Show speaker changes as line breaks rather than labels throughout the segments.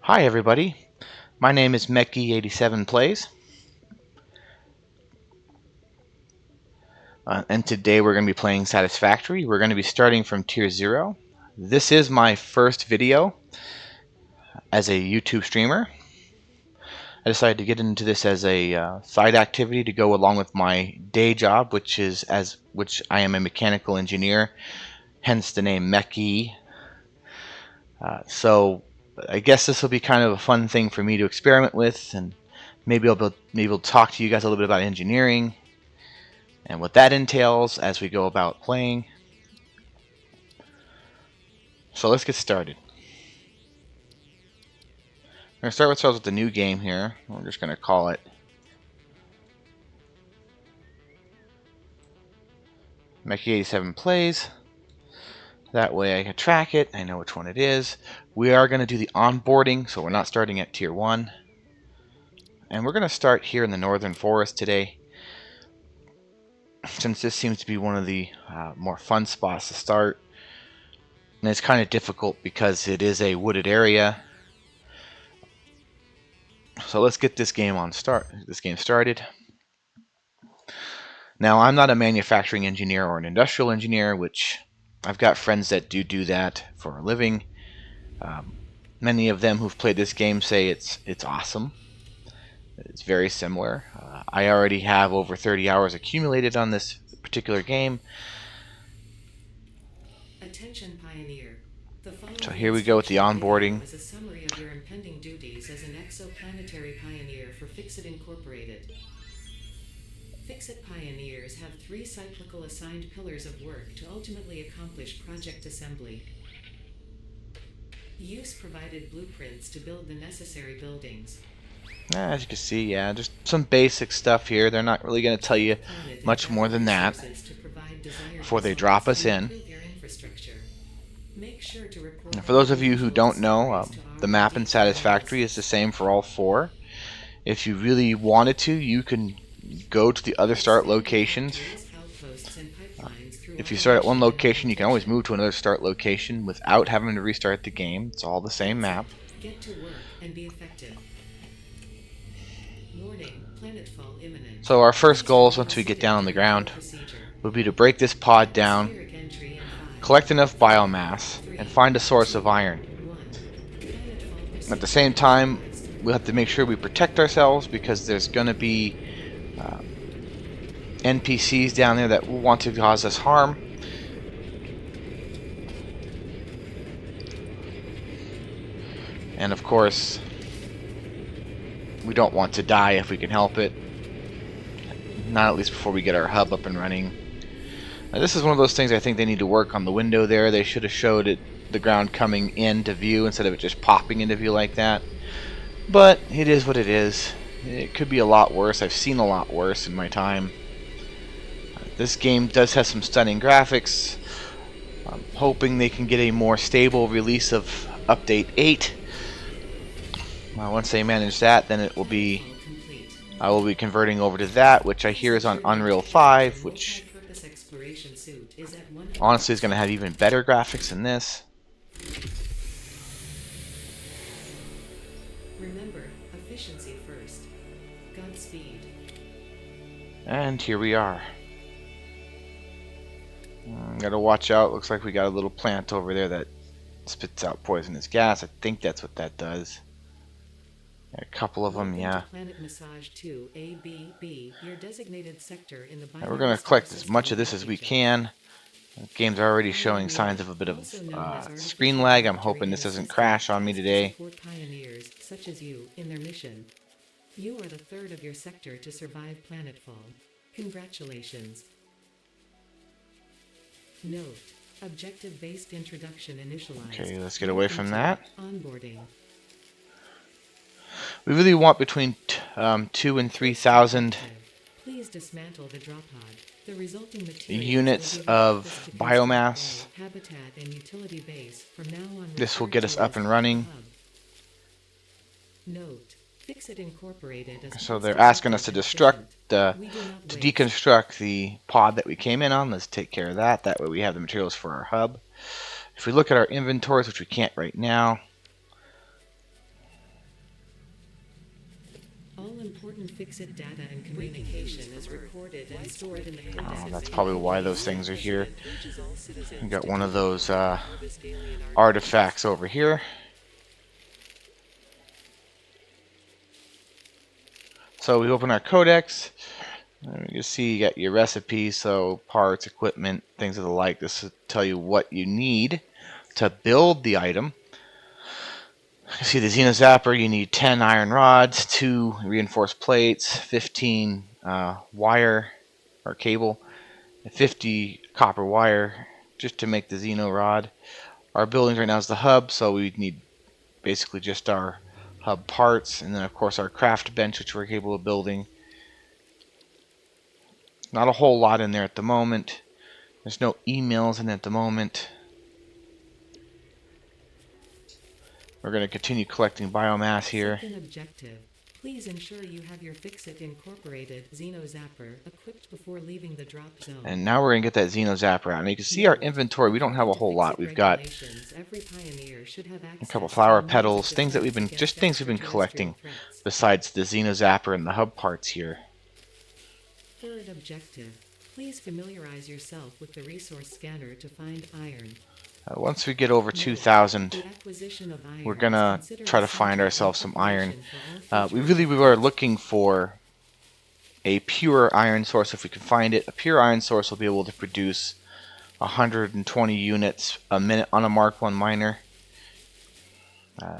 Hi everybody, my name is MechE87 Plays, and today we're going to be playing Satisfactory. We're going to be starting from Tier 0. This is my first video as a YouTube streamer. I decided to get into this as a side activity to go along with my day job, which I am a mechanical engineer, hence the name MechE. So I guess this will be kind of a fun thing for me to experiment with, and maybe I'll be able to talk to you guys a little bit about engineering and what that entails as we go about playing. So let's get started. We're going to start ourselves with the new game here. We're just going to call it MechE87 Plays. That way I can track it. I know which one it is. We are going to do the onboarding, so we're not starting at Tier 1. And we're going to start here in the Northern Forest today, since this seems to be one of the more fun spots to start. And it's kind of difficult because it is a wooded area. So let's get this game started. Now, I'm not a manufacturing engineer or an industrial engineer, which I've got friends that do that for a living. Many of them who've played this game say it's awesome. It's very similar. I already have over 30 hours accumulated on this particular game.
Attention Pioneer.
So here we go with the onboarding.
Is a summary of your impending duties as an exoplanetary pioneer for Fixit Incorporated. Fixit pioneers have 3 cyclical assigned pillars of work to ultimately accomplish project assembly. Use provided blueprints to build the necessary buildings.
As you can see, yeah, just some basic stuff here. They're not really going to tell you much more than that before they drop us in. And for those of you who don't know, the map in Satisfactory is the same for all 4. If you really wanted to, you can go to the other start locations. If you start at one location, you can always move to another start location without having to restart the game. It's all the same map.
Get to work and be effective. Warning, planetfall imminent.
So our first goals once we get down on the ground would be to break this pod down, collect enough biomass, and find a source of iron. At the same time, we'll have to make sure we protect ourselves because there's going to be NPCs down there that will want to cause us harm. And of course, we don't want to die if we can help it. Not at least before we get our hub up and running. Now, this is one of those things I think they need to work on the window there. They should have showed it, the ground coming into view instead of it just popping into view like that. But it is what it is. It could be a lot worse. I've seen a lot worse in my time. This game does have some stunning graphics. I'm hoping they can get a more stable release of Update 8. Once they manage that, then it will be... I will be converting over to that, which I hear is on Unreal 5, which honestly is going to have even better graphics than this.
Remember, efficiency first. Godspeed.
And here we are. Gotta watch out. Looks like we got a little plant over there that spits out poisonous gas. I think that's what that does. A couple of them, yeah.
Planet Massage 2 ABB, your designated sector in the
Now we're going to collect as much of this as we can. The game's already showing signs of a bit of screen lag. I'm hoping this doesn't crash on me today.
Pioneers such as you in their mission. You are the 3rd of your sector to survive planetfall. Congratulations. Note: objective-based introduction initialized.
Okay, let's get away from that.
Onboarding.
We really want between 2,000 and 3,000
Please dismantle the drop pod. The resulting materials
units of biomass.
Habitat and utility base from now on.
This will get us up and running.
Note: Fixit Incorporated.
So they're asking us to deconstruct the pod that we came in on. Let's take care of that. That way we have the materials for our hub. If we look at our inventories, which we can't right now,
Important Fixit data and communication is recorded and stored in the codex.
Oh, that's probably why those things are here. We got one of those artifacts over here. So we open our codex. And you see you got your recipe, so parts, equipment, things of the like. This will tell you what you need to build the item. You see the Xenozapper, you need 10 iron rods, 2 reinforced plates, 15 wire or cable, and 50 copper wire just to make the Xeno rod. Our building right now is the hub, so we need basically just our hub parts, and then of course our craft bench, which we're capable of building. Not a whole lot in there at the moment. There's no emails in it at the moment. We're going to continue collecting biomass here.
Second objective. Please ensure you have your Fixit Incorporated Xenozapper equipped before leaving the drop zone.
And now we're going to get that Xenozapper out. And you can see our inventory. We don't have a whole lot. We've got
every pioneer should have
a couple
access
flower
to
petals,
music
things that we've been
against
just things we've been collecting
extraterrestrial threats.
besides the Xenozapper and the hub parts here.
Third objective. Please familiarize yourself with the resource scanner to find iron.
Once we get over 2,000,
The acquisition of iron
we're going to
is considered
try to
essential
find
for
ourselves some iron.
preparation for all
We
future
really were looking for a pure iron source if we can find it. A pure iron source will be able to produce 120 units a minute on a Mark 1 miner.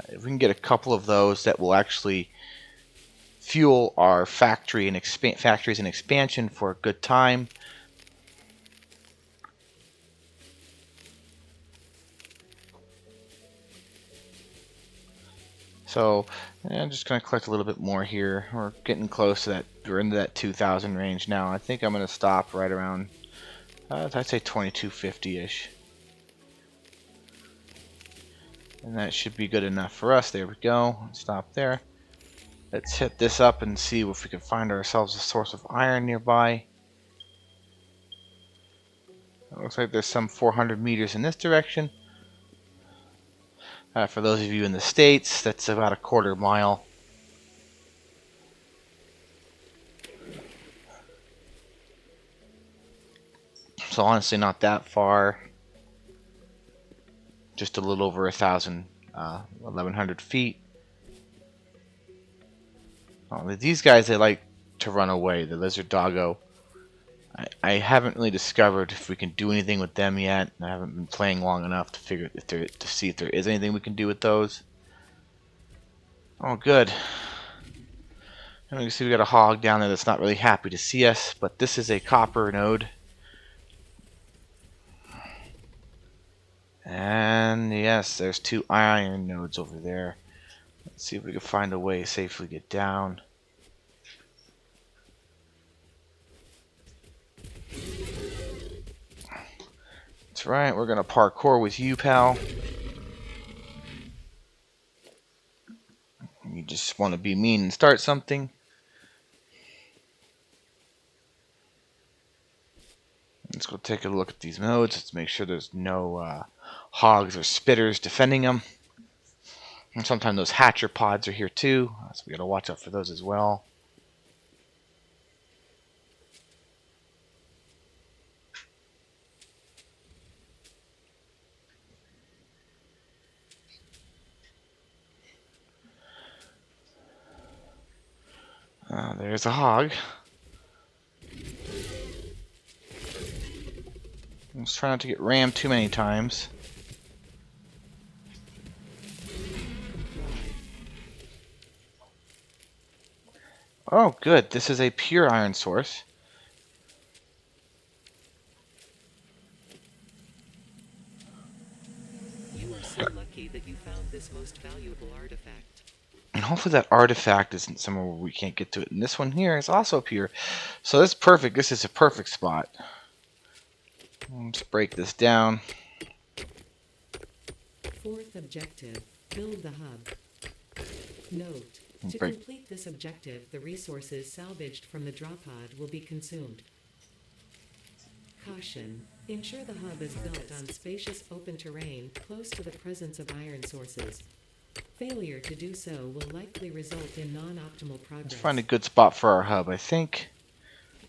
If we can get a couple of those, that will actually fuel our factories and expansion for a good time. So I'm just going to collect a little bit more here. We're getting close to that. We're into that 2,000 range now. I think I'm going to stop right around, I'd say 2250-ish. And that should be good enough for us. There we go. Stop there. Let's hit this up and see if we can find ourselves a source of iron nearby. It looks like there's some 400 meters in this direction. For those of you in the States, that's about a quarter mile. So honestly, not that far. Just a little over 1,100 feet. Oh, these guys, they like to run away. The lizard doggo. I haven't really discovered if we can do anything with them yet. I haven't been playing long enough to figure to see if there is anything we can do with those. Oh, good. And we can see we got a hog down there that's not really happy to see us, but this is a copper node. And yes, there's 2 iron nodes over there. Let's see if we can find a way to safely get down. That's right, we're gonna parkour with you, pal. You just want to be mean and start something. Let's go take a look at these nodes. Let's make sure there's no hogs or spitters defending them. And sometimes those hatcher pods are here too, so we gotta watch out for those as well. There's a hog. Let's try not to get rammed too many times. Oh, good. This is a pure iron source.
You are so lucky that you found this most valuable artifact.
And hopefully that artifact isn't somewhere where we can't get to it. And this one here is also pure. So that's perfect. This is a perfect spot. Let's break this down.
Fourth objective, build the hub. Note, to complete this objective, the resources salvaged from the drop pod will be consumed. Caution, ensure the hub is built on spacious open terrain close to the presence of iron sources. Failure to do so will likely result in non-optimal
Let's find a
progress.
good spot for our hub. I think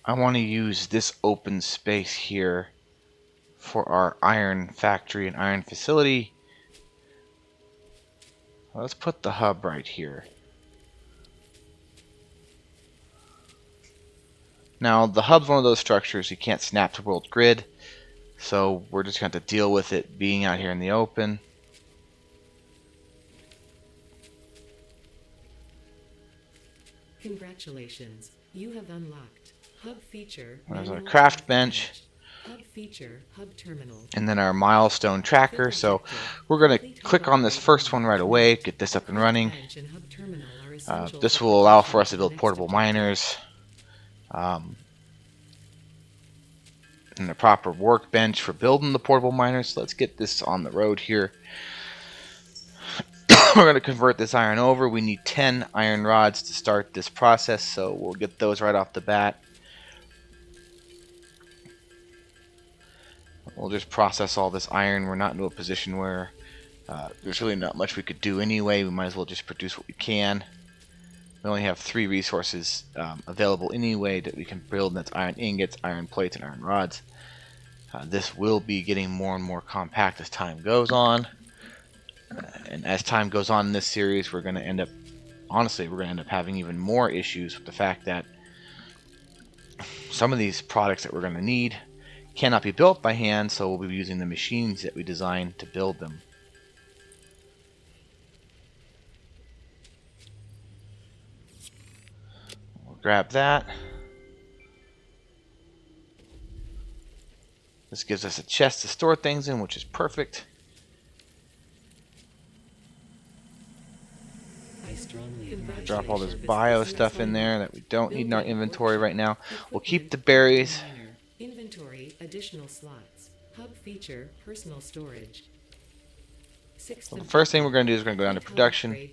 I want to use this open space here for our iron factory and iron facility. Let's put the hub right here. Now, the hub's one of those structures you can't snap to world grid, so we're just going to have to deal with it being out here in the open.
Congratulations, you have unlocked Hub Feature
There's our
Manual
craft
Craft
bench,
Hub Feature Hub Terminal.
and then our milestone tracker.
Fifth
So
objective,
we're going to
complete hub
click on this
upgrade
first one
1.
right
Note,
away, get this
the
up and
craft
running.
bench and hub terminal are essential
This
for
will allow for
progression
us to
to the
build
next
portable
objective.
miners, and a proper workbench for building the portable miners. So let's get this on the road here. We're going to convert this iron over. We need 10 iron rods to start this process, so we'll get those right off the bat. We'll just process all this iron. We're not into a position where there's really not much we could do anyway. We might as well just produce what we can. We only have 3 resources available anyway that we can build, and that's iron ingots, iron plates, and iron rods. This will be getting more and more compact as time goes on. And as time goes on in this series, we're going to end up, honestly, we're going to end up having even more issues with the fact that some of these products that we're going to need cannot be built by hand, so we'll be using the machines that we designed to build them. We'll grab that. This gives us a chest to store things in, which is perfect. Drop all this bio stuff in there that we don't need in our inventory right now. We'll keep the berries.
Inventory, additional slots. Hub feature, personal storage.
So the first thing we're going to do is we're going to go down to production.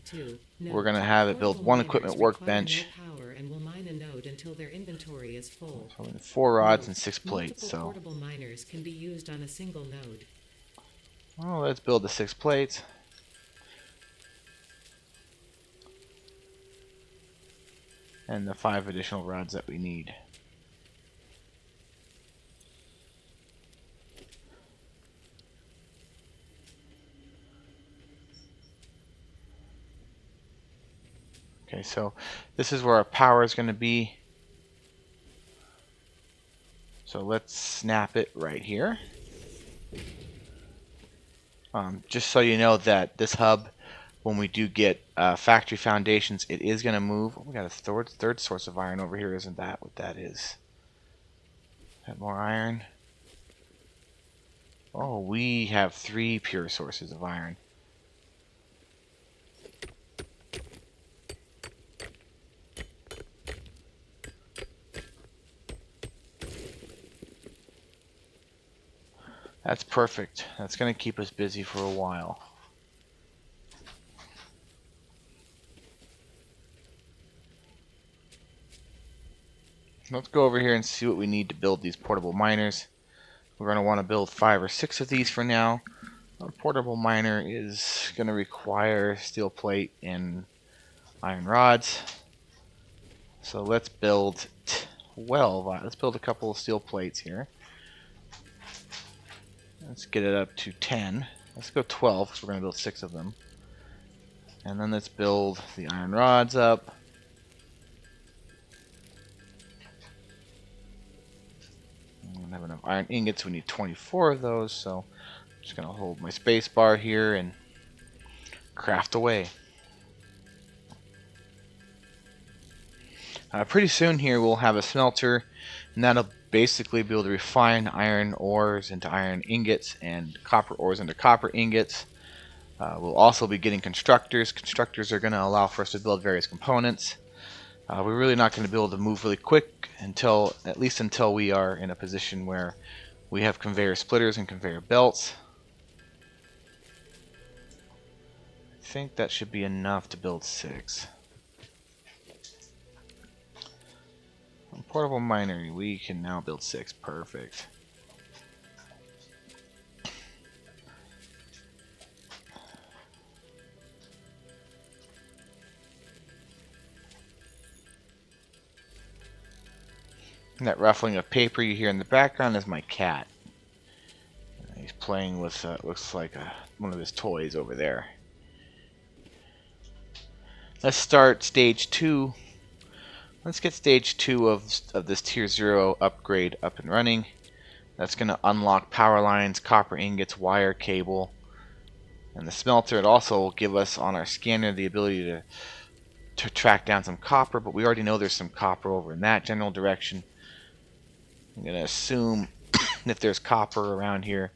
We're going to have it build one equipment workbench.
And will mine a node until their inventory is full.
So 4 rods and 6 plates. So
portable miners can be used on a single node.
well, let's build the 6 plates. And the 5 additional rods that we need. Okay, so this is where our power is going to be. So let's snap it right here. Just so you know that this hub, when we do get factory foundations, it is going to move. Oh, we got a third source of iron over here. Isn't that what that is? Have more iron. Oh, we have 3 pure sources of iron. That's perfect. That's going to keep us busy for a while. Let's go over here and see what we need to build these portable miners. We're going to want to build 5 or 6 of these for now. A portable miner is going to require steel plate and iron rods. So let's build 12. Let's build a couple of steel plates here. Let's get it up to 10. Let's go 12 because we're going to build 6 of them. And then let's build the iron rods up. We don't have enough iron ingots. We need 24 of those. So I'm just going to hold my space bar here and craft away. Pretty soon here we'll have a smelter, and that'll basically be able to refine iron ores into iron ingots and copper ores into copper ingots. We'll also be getting constructors. Constructors are going to allow for us to build various components. We're really not going to be able to move really quick until, at least until we are in a position where we have conveyor splitters and conveyor belts. I think that should be enough to build 6. Portable miner, we can now build 6. Perfect. And that ruffling of paper you hear in the background is my cat. He's playing with, looks like one of his toys over there. Let's start stage 2. Let's get stage 2 of this tier 0 upgrade up and running. That's going to unlock power lines, copper ingots, wire, cable, and the smelter. It also will give us on our scanner the ability to track down some copper, but we already know there's some copper over in that general direction. I'm going to assume if there's copper around here,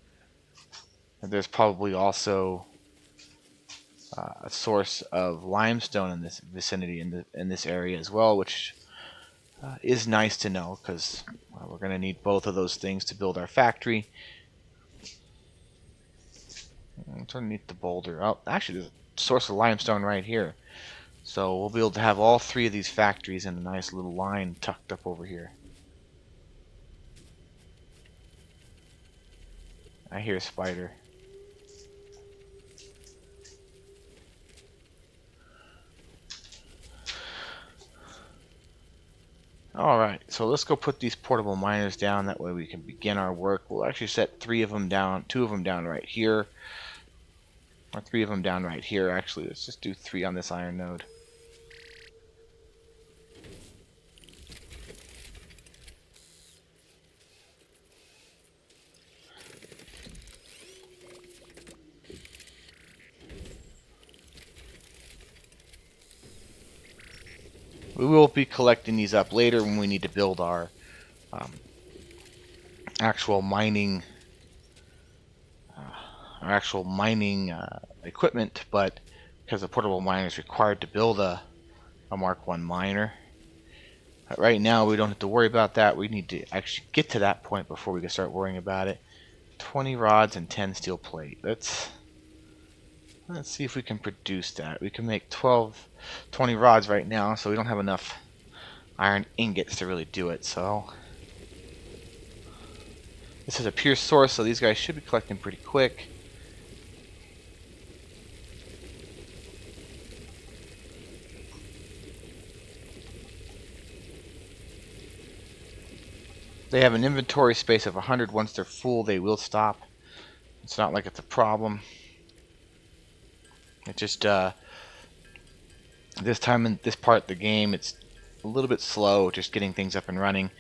that there's probably also a source of limestone in this vicinity, in this area as well, which is nice to know, because we're going to need both of those things to build our factory. It's underneath the boulder. Oh, actually, there's a source of limestone right here. So we'll be able to have all 3 of these factories in a nice little line tucked up over here. I hear a spider. Alright, so let's go put these portable miners down. That way we can begin our work. We'll actually set 3 of them down, 2 of them down right here. Or 3 of them down right here, actually. Let's just do 3 on this iron node. We will be collecting these up later when we need to build our actual mining equipment, but because the portable miner is required to build a Mark 1 miner. But right now we don't have to worry about that. We need to actually get to that point before we can start worrying about it. 20 rods and 10 steel plate. Let's see if we can produce that. We can make 20 rods right now, so we don't have enough iron ingots to really do it. So this is a pure source, so these guys should be collecting pretty quick. They have an inventory space of 100. Once they're full, they will stop. It's not like it's a problem. It just this time in this part of the game, it's a little bit slow just getting things up and running.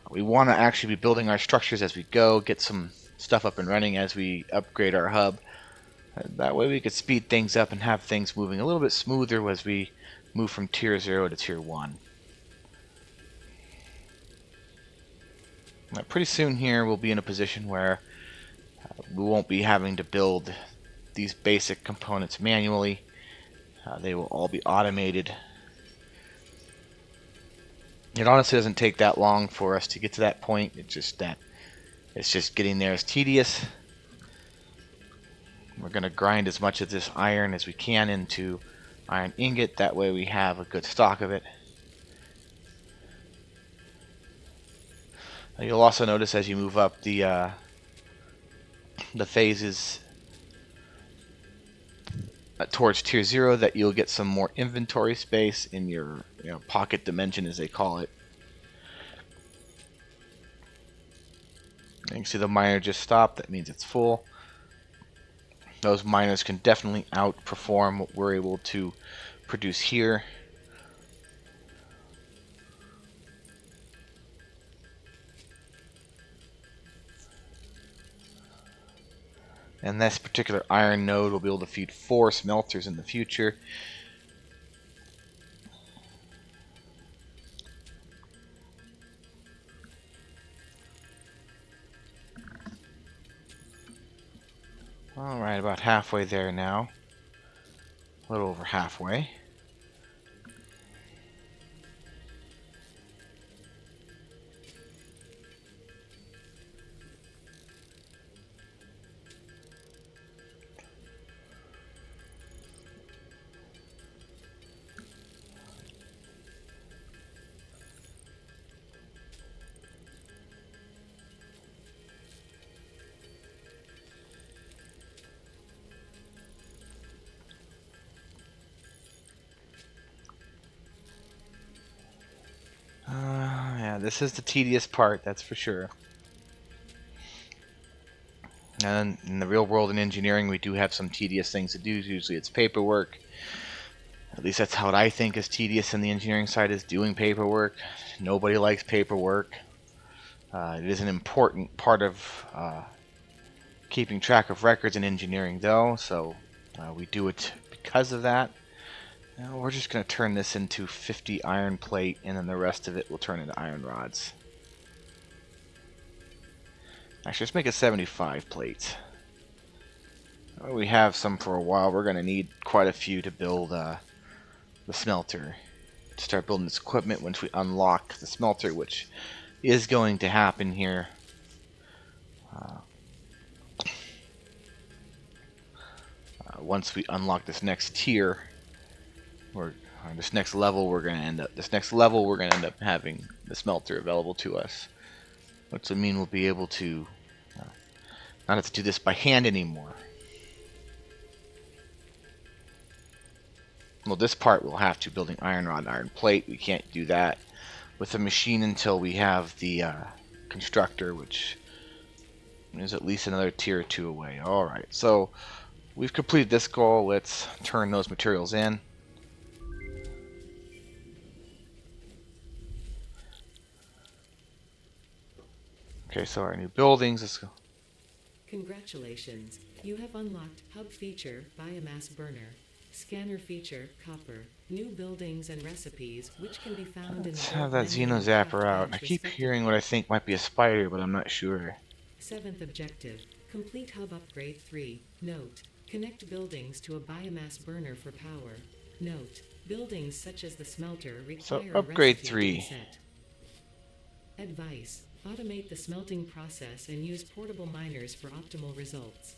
We want to actually be building our structures as we go, get some stuff up and running as we upgrade our hub. That way we could speed things up and have things moving a little bit smoother as we move from tier 0 to tier 1. Now, pretty soon here we'll be in a position where we won't be having to build these basic components manually. They will all be automated. It honestly doesn't take that long for us to get to that point. It's just getting there is tedious. We're going to grind as much of this iron as we can into iron ingot. That way we have a good stock of it. You'll also notice as you move up the phases towards tier 0 that you'll get some more inventory space in your pocket dimension, as they call it. You can see the miner just stopped. That means it's full. Those miners can definitely outperform what we're able to produce here. And this particular iron node will be able to feed 4 smelters in the future. Alright, about halfway there now. A little over halfway. This is the tedious part, that's for sure. And in the real world in engineering, we do have some tedious things to do. Usually it's paperwork. At least that's how I think is tedious in the engineering side, is doing paperwork. Nobody likes paperwork. It is an important part of keeping track of records in engineering, though, so we do it because of that. Now we're just going to turn this into 50 iron plate, and then the rest of it will turn into iron rods. Actually, let's make it 75 plates. We have some for a while. We're going to need quite a few to build the smelter. To start building this equipment once we unlock the smelter, which is going to happen here. Once we unlock this next tier, or this next level, we're going to end up having the smelter available to us, which will mean we'll be able to not have to do this by hand anymore. Well, this part we'll have to, building iron rod and iron plate. We can't do that with the machine until we have the constructor, which is at least another tier or two away. Alright, so we've completed this goal. Let's turn those materials in. Okay, so our new buildings, let's go.
Congratulations, you have unlocked Hub Feature, Biomass Burner, Scanner Feature, Copper, New Buildings and Recipes, which can be found in
Let's
the
have
build
that
menu and
Xenozapper
craft
out. I
bench,
keep hearing
respectively.
what I think might be a spider, but I'm not sure.
7th objective, complete Hub Upgrade 3. Note, connect buildings to a biomass burner for power. Note, buildings such as the smelter
So
require a
upgrade
recipe to
3.
be set. Advice, automate the smelting process and use portable miners for optimal results.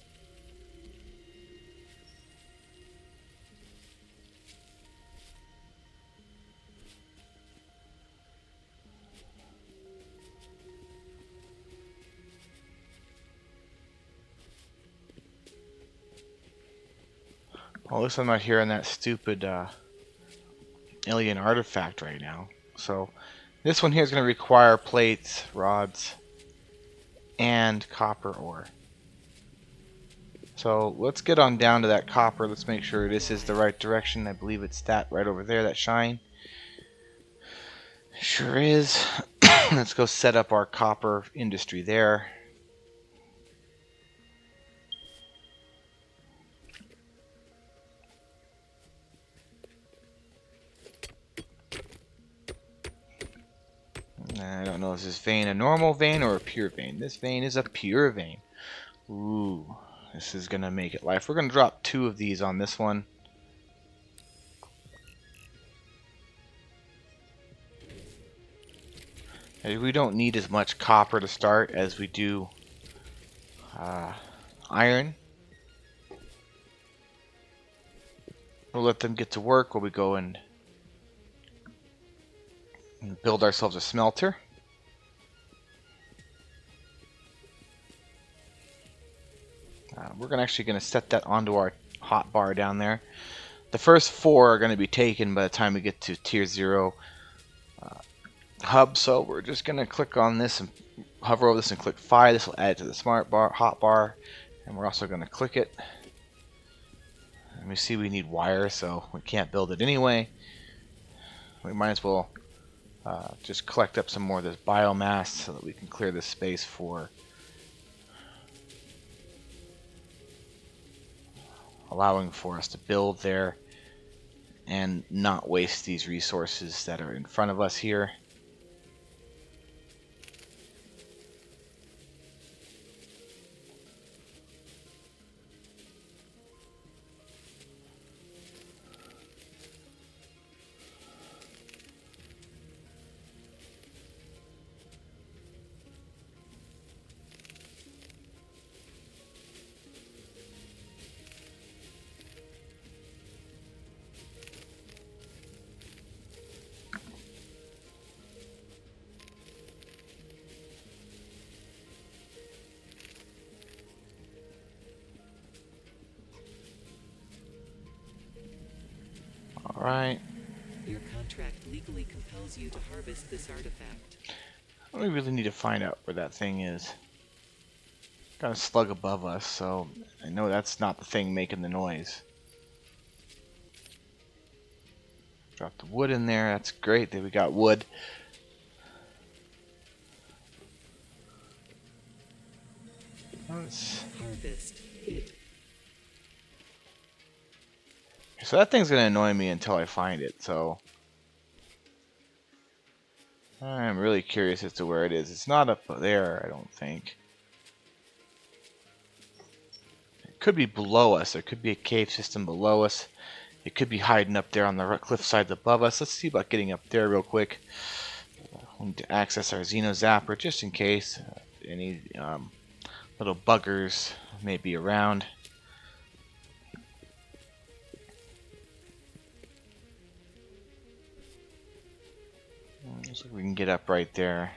Well, at least I'm not hearing that stupid alien artifact right now. So this one here is going to require plates, rods, and copper ore. So let's get on down to that copper. Let's make sure this is the right direction. I believe it's that right over there, that shine. Sure is. Let's go set up our copper industry there. I don't know, is this vein a normal vein or a pure vein? This vein is a pure vein. Ooh, this is going to make it life. We're going to drop 2 of these on this one. We don't need as much copper to start as we do iron. We'll let them get to work while we go and build ourselves a smelter. We're actually going to set that onto our hot bar down there. The first 4 are going to be taken by the time we get to tier 0 hub, so we're just going to click on this and hover over this and click 5. This will add it to the smart bar, hot bar, and we're also going to click it. And we see we need wire, so we can't build it anyway. We might as well just collect up some more of this biomass so that we can clear this space for allowing for us to build there and not waste these resources that are in front of us here. Alright.
Your contract legally compels you to harvest this artifact.
We really need to find out where that thing is. Got a slug above us, so I know that's not the thing making the noise. Drop the wood in there. That's great that we got wood.
Harvest hit.
So that thing's gonna annoy me until I find it. So I'm really curious as to where it is. It's not up there, I don't think. It could be below us. There could be a cave system below us. It could be hiding up there on the cliff sides above us. Let's see about getting up there real quick. We need to access our Xeno Zapper just in case any little buggers may be around. Looks like we can get up right there.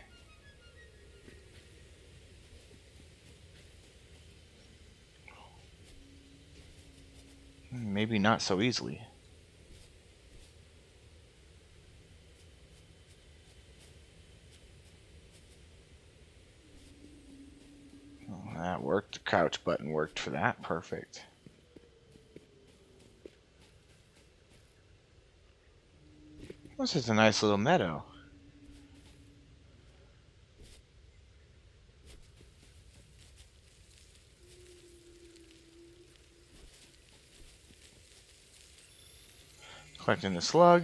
Maybe not so easily. Oh, that worked. The crouch button worked for that. Perfect. This is a nice little meadow. Collecting the slug.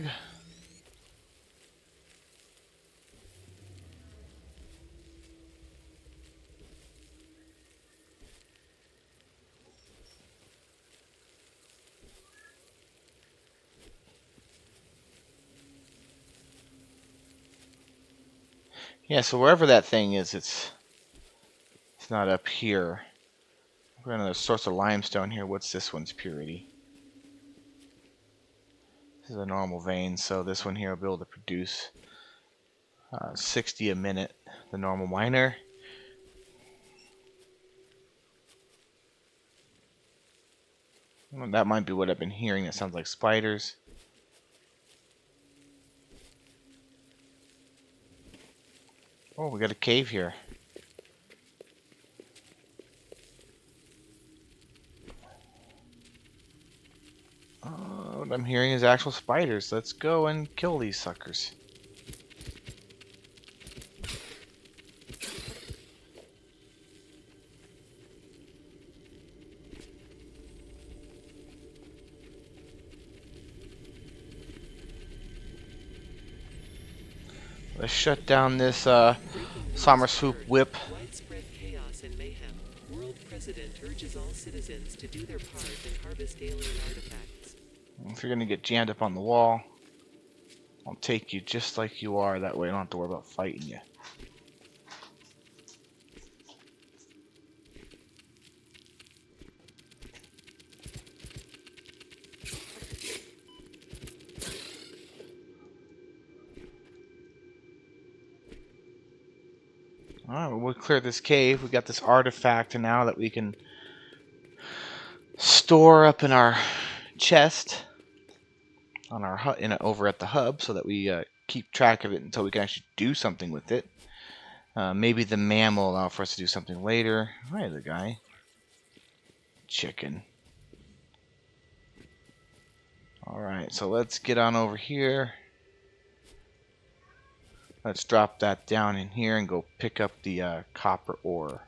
Yeah, so wherever that thing is, it's not up here. We're another source of limestone here. What's this one's purity? This is a normal vein, so this one here will be able to produce 60 a minute. The normal miner. Well, that might be what I've been hearing. That sounds like spiders. Oh, we got a cave here. What I'm hearing is actual spiders. Let's go and kill these suckers. Let's shut down this Summer Swoop whip.
Widespread chaos and mayhem. World President urges all citizens to do their part and harvest alien artifacts.
If you're gonna get jammed up on the wall, I'll take you just like you are. That way I don't have to worry about fighting you. Alright, we'll clear this cave. We got this artifact now that we can store up in our chest on our over at the hub, so that we keep track of it until we can actually do something with it. Maybe the man will allow for us to do something later. Hi, the guy. Chicken. Alright, so let's get on over here. Let's drop that down in here and go pick up the copper ore.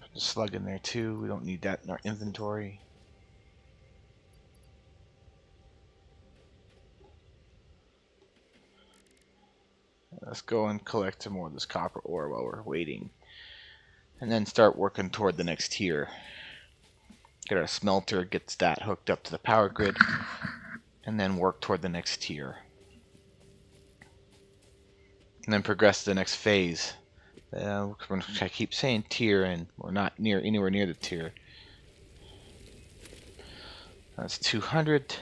Put the slug in there too. We don't need that in our inventory. Let's go and collect some more of this copper ore while we're waiting. And then start working toward the next tier. Get our smelter, gets that hooked up to the power grid, and then work toward the next tier. And then progress to the next phase. I keep saying tier, and we're not anywhere near the tier. That's 200.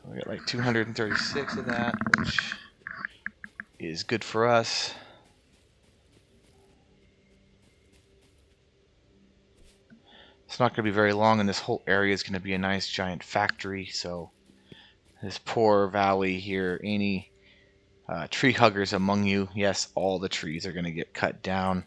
We got like 236 of that, which is good for us. It's not going to be very long, and this whole area is going to be a nice giant factory. So this poor valley here, any tree huggers among you? Yes, all the trees are going to get cut down.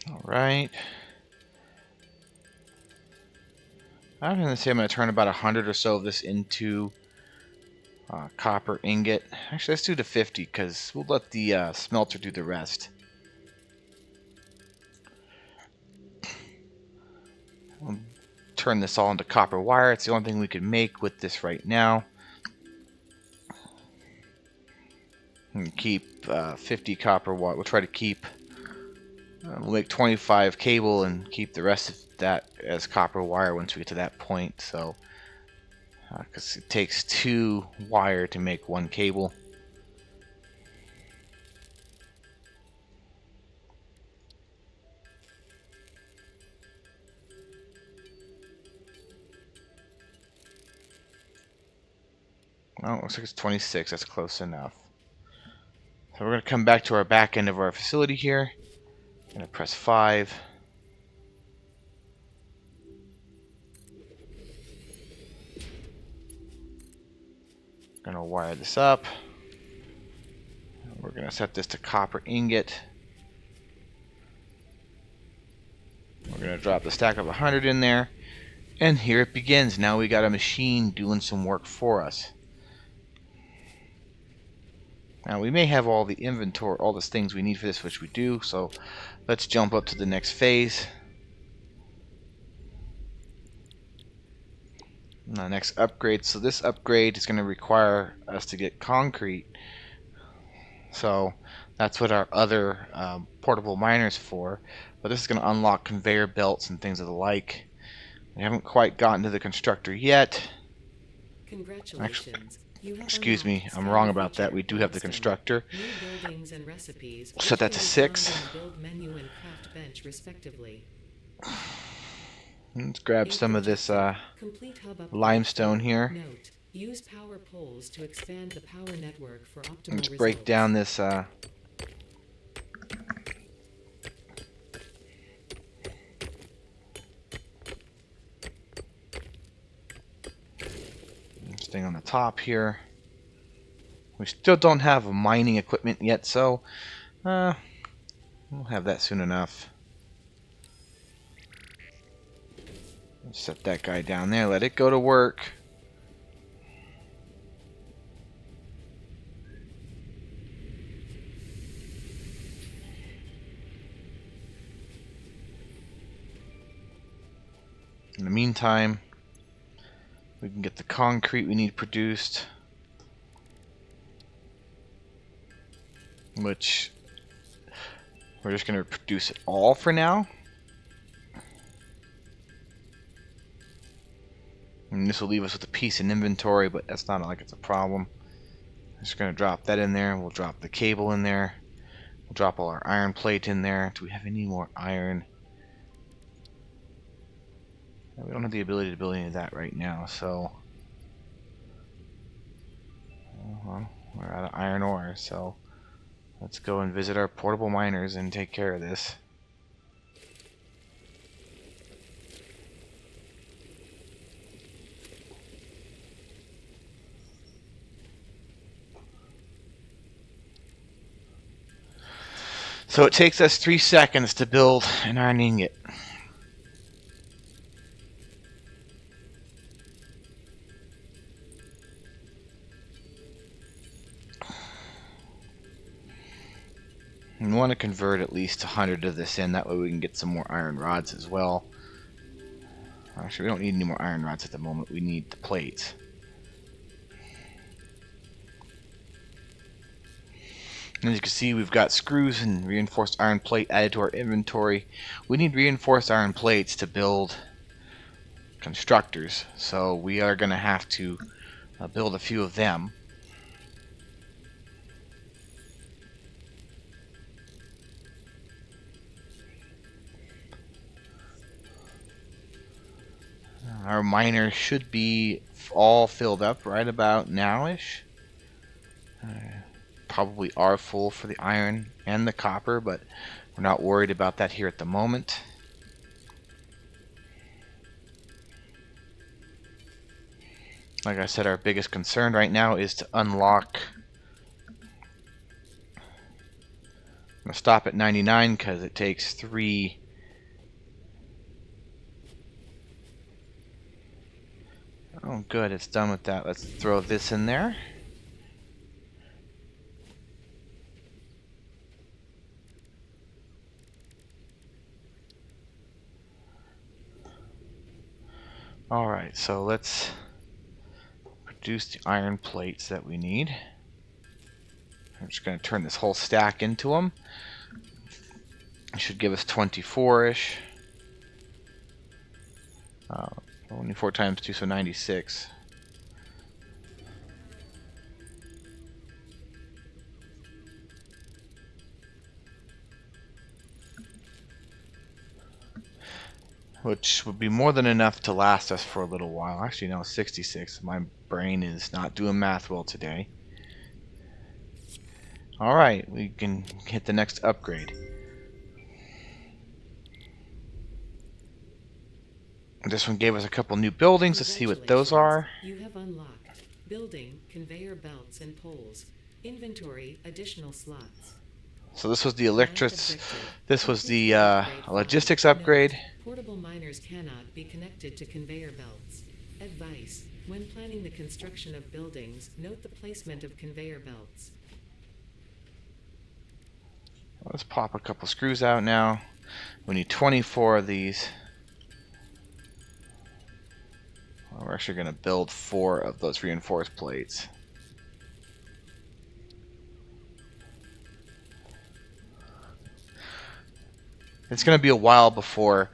All right. I'm going to say I'm going to turn about 100 or so of this into copper ingot. Actually, let's do the 50 because we'll let the smelter do the rest. We'll turn this all into copper wire. It's the only thing we can make with this right now. And keep 50 copper wire. We'll try to keep. We'll make 25 cable and keep the rest of that as copper wire once we get to that point. So, because it takes 2 wire to make 1 cable. Oh, it looks like it's 26. That's close enough. So we're going to come back to our back end of our facility here. I'm going to press 5. Going to wire this up. We're going to set this to copper ingot. We're going to drop the stack of 100 in there. And here it begins. Now we got a machine doing some work for us. Now we may have all the inventory, all the things we need for this, which we do. So let's jump up to the next phase. The next upgrade. So this upgrade is going to require us to get concrete. So that's what our other portable miner's for. But this is going to unlock conveyor belts and things of the like. We haven't quite gotten to the constructor yet.
Congratulations.
Excuse me, I'm wrong about that. We do have the constructor.
New buildings and recipes.
We'll set that to 6.
Build menu and craft bench respectively.
Let's grab some of this limestone here.
Note: use power poles to expand the power network for optimal
Let's break down this thing on the top here. We still don't have mining equipment yet, so we'll have that soon enough. Set that guy down there, let it go to work. In the meantime, we can get the concrete we need produced, which we're just going to produce it all for now. And this will leave us with a piece in inventory, but that's not like it's a problem. I'm just going to drop that in there. We'll drop the cable in there. We'll drop all our iron plate in there. Do we have any more iron? We don't have the ability to build any of that right now, so well, we're out of iron ore, so let's go and visit our portable miners and take care of this. So it takes us 3 seconds to build an iron ingot. We want to convert at least 100 of this in, that way we can get some more iron rods as well. Actually, we don't need any more iron rods at the moment, we need the plates. And as you can see, we've got screws and reinforced iron plate added to our inventory. We need reinforced iron plates to build constructors, so we are going to have to build a few of them. Our miners should be all filled up right about now-ish. Probably are full for the iron and the copper, but we're not worried about that here at the moment. Like I said, our biggest concern right now is to unlock. I'm going to stop at 99 because it takes 3. Oh, good, it's done with that. Let's throw this in there. Alright, so let's produce the iron plates that we need. I'm just going to turn this whole stack into them. It should give us 24-ish. 24 times 2, so 96. Which would be more than enough to last us for a little while. Actually, no, 66. My brain is not doing math well today. Alright, we can hit the next upgrade. This one gave us a couple new buildings. Let's see what those are.
You have unlocked building, conveyor belts and poles. Inventory, additional slots.
So this was the this was the logistics upgrade.
Portable miners cannot be connected to conveyor belts. Advice: when planning the construction of buildings, note the placement of conveyor belts.
Let's pop a couple screws out now. We need 24 of these. Well, we're actually going to build 4 of those reinforced plates. It's going to be a while before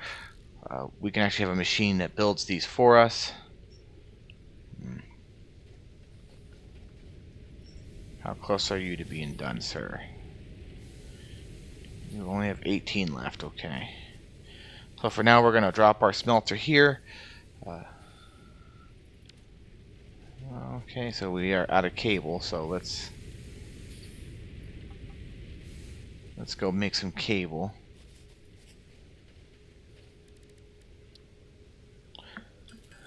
we can actually have a machine that builds these for us. How close are you to being done, sir? You only have 18 left, okay. So for now, we're going to drop our smelter here. Okay, so we are out of cable, so let's go make some cable.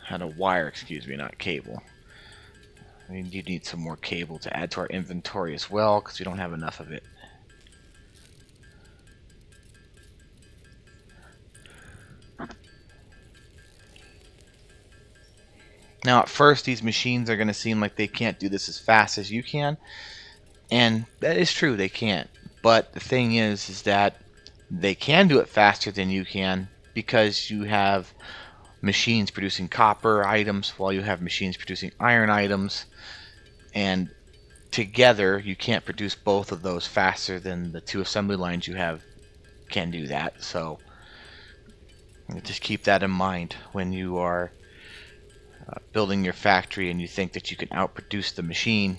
Had a wire, excuse me, not cable. We do need some more cable to add to our inventory as well, because we don't have enough of it. Now, at first, these machines are going to seem like they can't do this as fast as you can, and that is true, they can't. But the thing is that they can do it faster than you can because you have machines producing copper items while you have machines producing iron items, and together you can't produce both of those faster than the 2 assembly lines you have can do that. So just keep that in mind when you are building your factory and you think that you can outproduce the machine.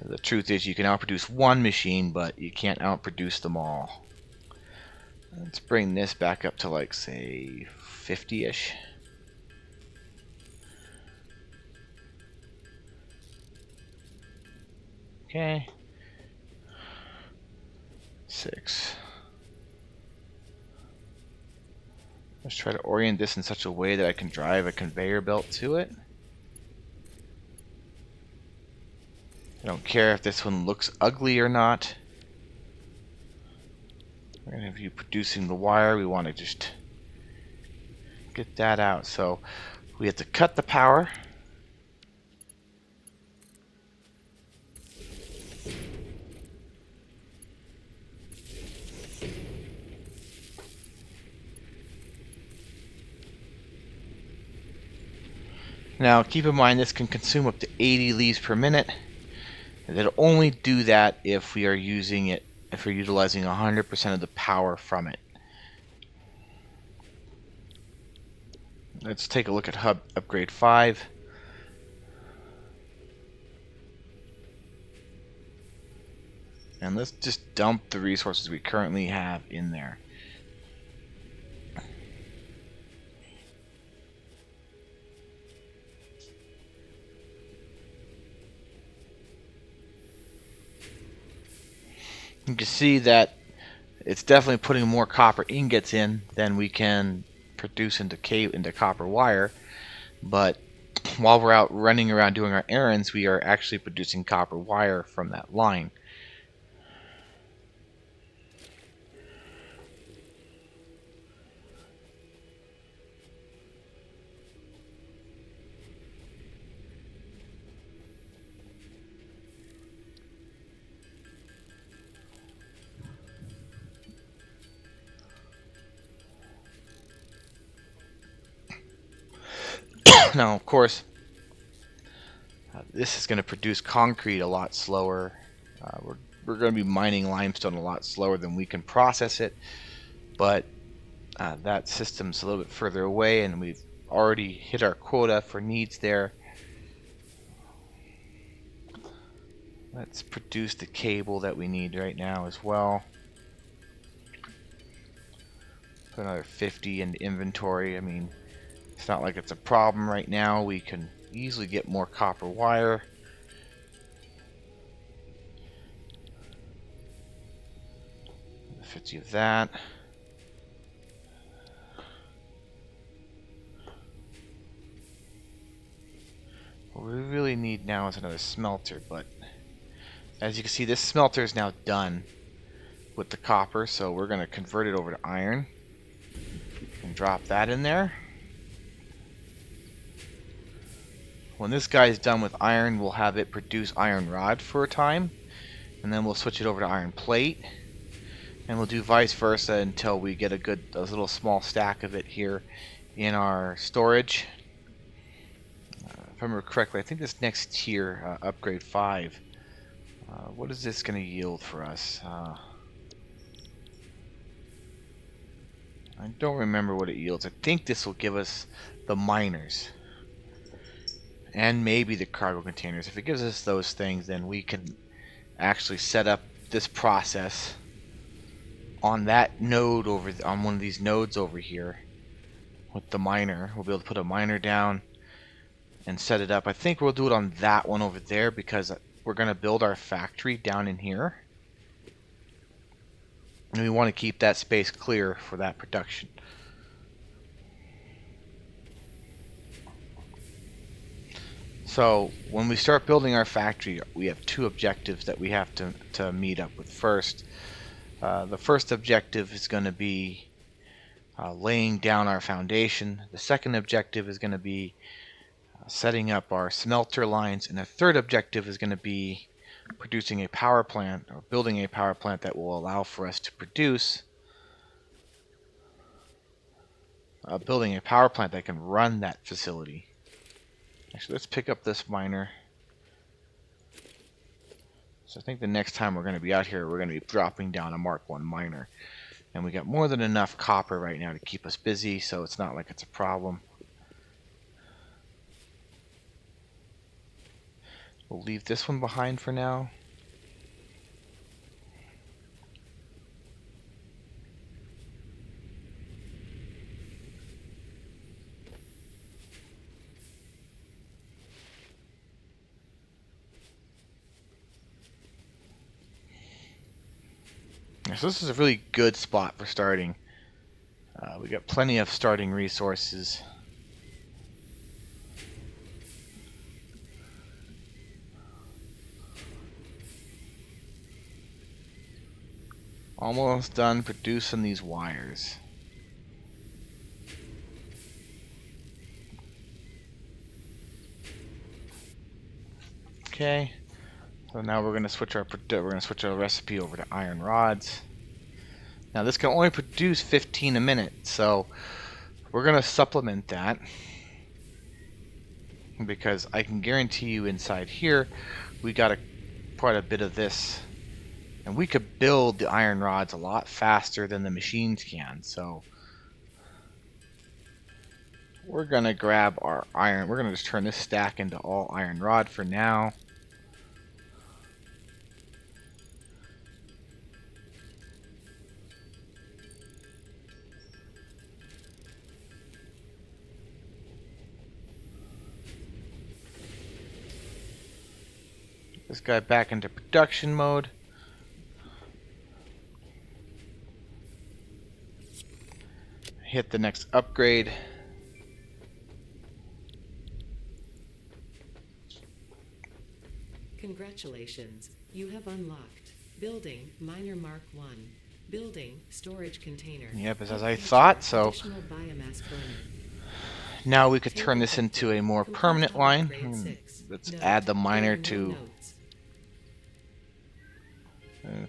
The truth is you can outproduce one machine, but you can't outproduce them all. Let's bring this back up to, like, say 50-ish. Okay. 6. Let's try to orient this in such a way that I can drive a conveyor belt to it. I don't care if this one looks ugly or not. We're going to have you producing the wire. We want to just get that out. So we have to cut the power. Now keep in mind this can consume up to 80 leaves per minute. It'll only do that if we are using it, if we're utilizing 100% of the power from it. Let's take a look at Hub Upgrade 5. And let's just dump the resources we currently have in there. You can see that it's definitely putting more copper ingots in than we can produce into copper wire. But while we're out running around doing our errands, we are actually producing copper wire from that line. Now, of course, this is going to produce concrete a lot slower. We're going to be mining limestone a lot slower than we can process it, but that system's a little bit further away, and we've already hit our quota for needs there. Let's produce the cable that we need right now as well. Put another 50 into inventory. I mean, it's not like it's a problem right now. We can easily get more copper wire. 50 of that. What we really need now is another smelter, but as you can see, this smelter is now done with the copper, so we're going to convert it over to iron and drop that in there. When this guy is done with iron, we'll have it produce iron rod for a time, and then we'll switch it over to iron plate, and we'll do vice versa until we get a little small stack of it here in our storage. If I remember correctly, I think this next tier, upgrade 5, what is this going to yield for us? I don't remember what it yields. I think this will give us the miners and maybe the cargo containers. If it gives us those things, then we can actually set up this process on that node on one of these nodes over here with the miner. We'll be able to put a miner down and set it up. I think we'll do it on that one over there because we're going to build our factory down in here. And we want to keep that space clear for that production. So when we start building our factory, we have two objectives that we have to meet up with first. The first objective is going to be laying down our foundation. The second objective is going to be setting up our smelter lines. And the third objective is going to be producing a power plant, or building a power plant that will allow for us to produce, building a power plant that can run that facility. Actually, let's pick up this miner. So I think the next time we're going to be out here, we're going to be dropping down a Mark 1 miner. And we got more than enough copper right now to keep us busy, so it's not like it's a problem. We'll leave this one behind for now. So this is a really good spot for starting. We got plenty of starting resources. Almost done producing these wires. Okay, so now we're gonna switch our recipe over to iron rods. Now this can only produce 15 a minute, so we're gonna supplement that because I can guarantee you inside here we got quite a bit of this, and we could build the iron rods a lot faster than the machines can. So we're gonna grab our iron. We're gonna just turn this stack into all iron rod for now. This guy back into production mode. hit the next upgrade.
Congratulations, you have unlocked Building Miner Mark 1. Building Storage Container.
Yep, as I thought, so
Additional biomass burner.
now we could turn
Table
this into a
template.
more
Complete
permanent
hub
line.
upgrade 6.
Let's
Note,
add the
there
miner
are no
to
notes.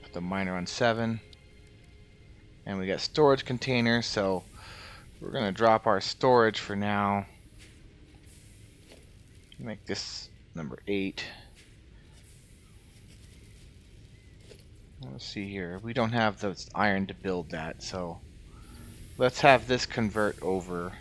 put the miner on 7. And we got storage containers, so we're going to drop our storage for now. Make this number 8. Let's see here. We don't have the iron to build that, so let's have this convert over.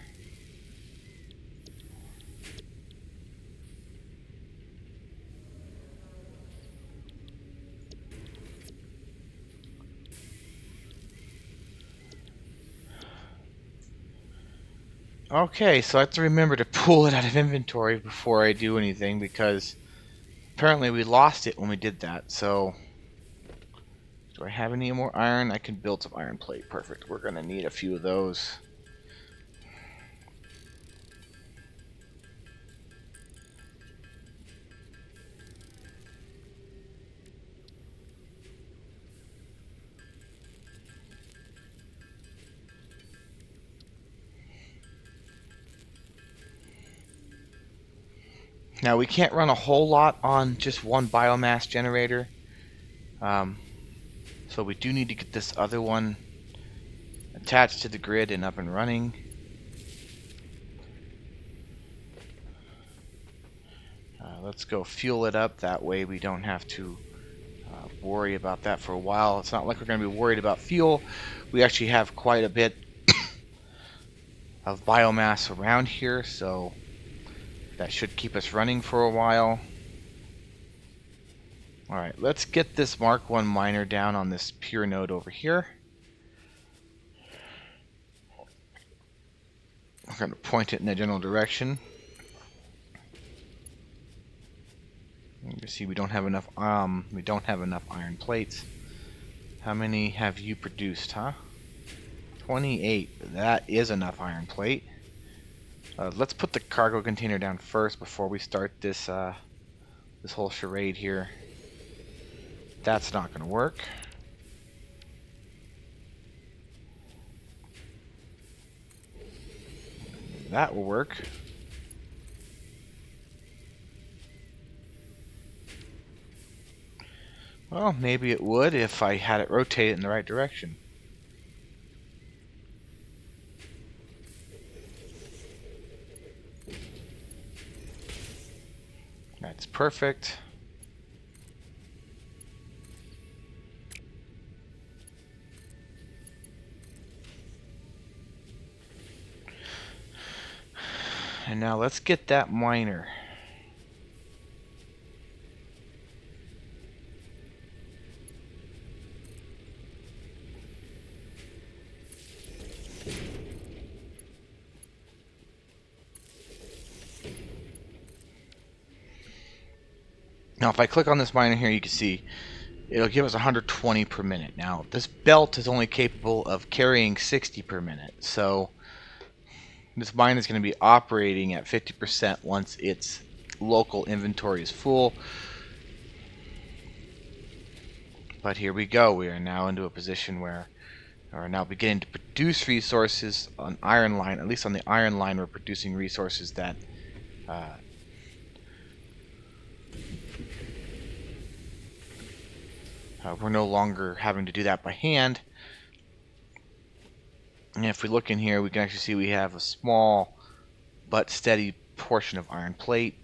Okay, so I have to remember to pull it out of inventory before I do anything, because apparently we lost it when we did that. So do I have any more iron? I can build some iron plate. Perfect. We're going to need a few of those. Now we can't run a whole lot on just one biomass generator. So we do need to get this other one attached to the grid and up and running. Let's go fuel it up. That way we don't have to worry about that for a while. It's not like we're going to be worried about fuel. We actually have quite a bit of biomass around here, so that should keep us running for a while. Alright, let's get this Mark 1 miner down on this pure node over here. I'm going to point it in the general direction. You see we don't have enough iron plates. How many have you produced, huh? 28. That is enough iron plate. Let's put the cargo container down first before we start this this whole charade here. That's not going to work. That will work. Well, maybe it would if I had it rotate in the right direction. That's perfect. And now let's get that miner. Now if I click on this miner here, you can see it'll give us 120 per minute. Now this belt is only capable of carrying 60 per minute, so this mine is going to be operating at 50% once its local inventory is full. But here we go. We are now into a position where we're now beginning to produce resources on iron line. At least on the iron line, we're producing resources that we're no longer having to do that by hand. And if we look in here, we can actually see we have a small but steady portion of iron plate.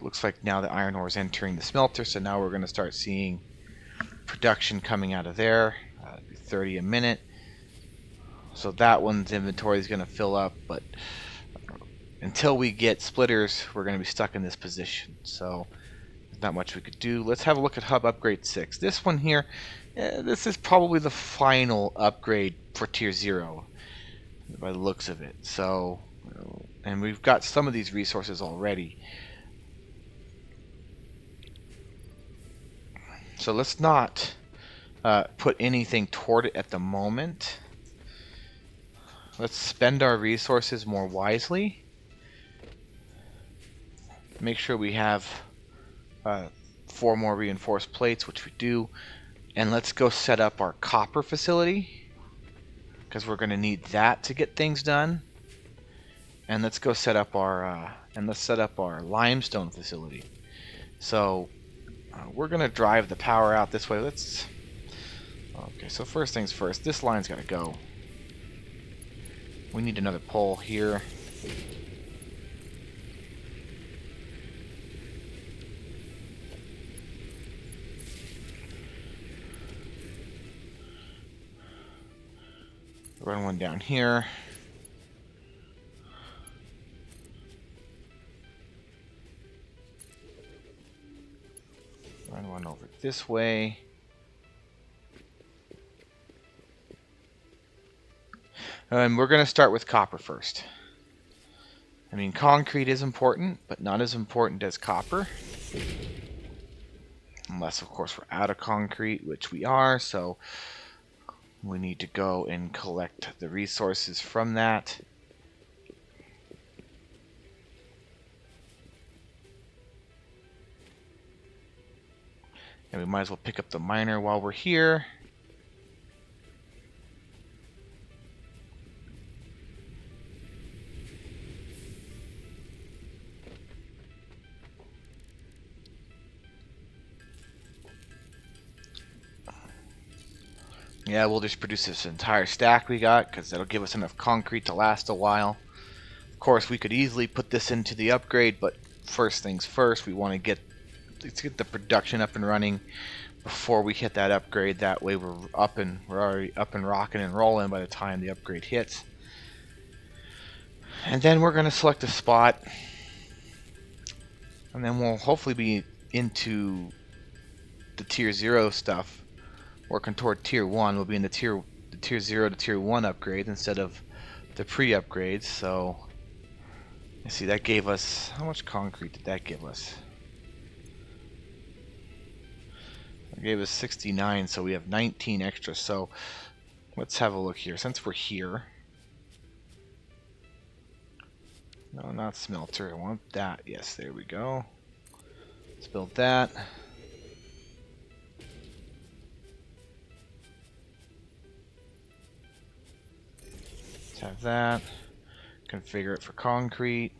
Looks like now the iron ore is entering the smelter, so now we're going to start seeing production coming out of there. 30 a minute. So that one's inventory is going to fill up, but until we get splitters, we're going to be stuck in this position. So there's not much we could do. Let's have a look at hub upgrade 6. This one here, this is probably the final upgrade for tier 0 by the looks of it. So, and we've got some of these resources already. So let's not put anything toward it at the moment. Let's spend our resources more wisely. Make sure we have 4 more reinforced plates, which we do. And let's go set up our copper facility, because we're going to need that to get things done. And let's go set up our limestone facility. So we're going to drive the power out this way. Okay, so first things first, this line's got to go. We need another pole here. Run one down here. Run one over this way. And we're going to start with copper first. I mean, concrete is important, but not as important as copper. Unless, of course, we're out of concrete, which we are, so we need to go and collect the resources from that. And we might as well pick up the miner while we're here. Yeah, we'll just produce this entire stack we got, because that'll give us enough concrete to last a while. Of course, we could easily put this into the upgrade, but first things first, we want to let's get the production up and running before we hit that upgrade. That way we're already up and rocking and rolling by the time the upgrade hits. And then we're going to select a spot, and then we'll hopefully be into the tier 0 stuff, working toward tier 1. We'll be in the tier 0 to tier 1 upgrades instead of the pre-upgrades. So you see, that gave us, how much concrete did that give us? It gave us 69, so we have 19 extra. So let's have a look here. Since we're here, no, not smelter, I want that. Yes, there we go. Let's build that. Let's have that. Configure it for concrete.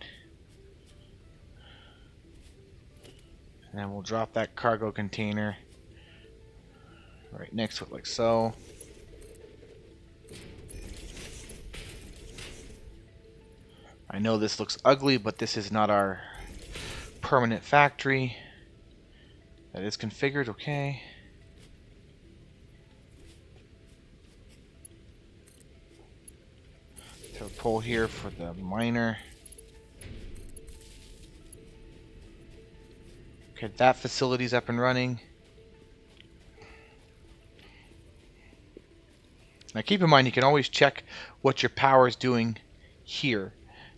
And then we'll drop that cargo container right next to it, like so. I know this looks ugly, but this is not our permanent factory. That is configured, okay. So pull here for the miner. Okay, that facility's up and running. Now keep in mind, you can always check what your power is doing here.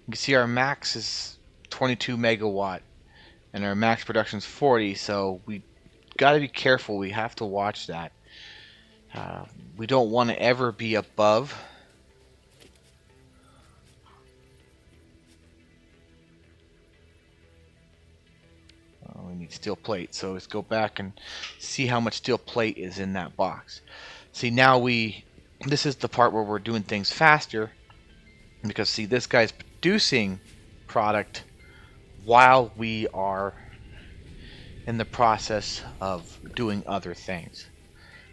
You can see our max is 22 megawatt and our max production is 40, so we got to be careful. We have to watch that. We don't want to ever be above. We need steel plate, so let's go back and see how much steel plate is in that box. See, now this is the part where we're doing things faster, because see, this guy's producing product while we are in the process of doing other things,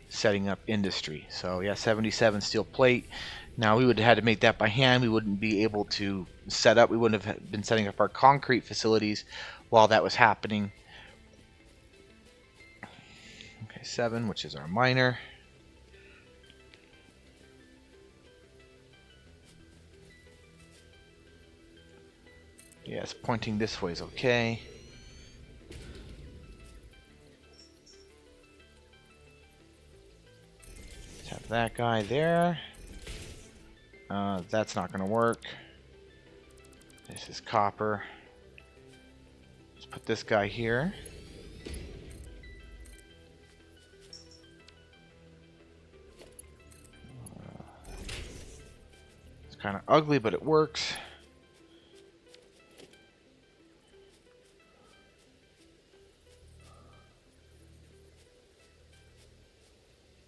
setting up industry. So yeah, 77 steel plate. Now we would have had to make that by hand. We wouldn't be able to set up, we wouldn't have been setting up our concrete facilities while that was happening. Okay, 7, which is our miner. Yes, pointing this way is okay. Let's have that guy there. That's not going to work. This is copper. Let's put this guy here. Let's Kind of ugly, but it works.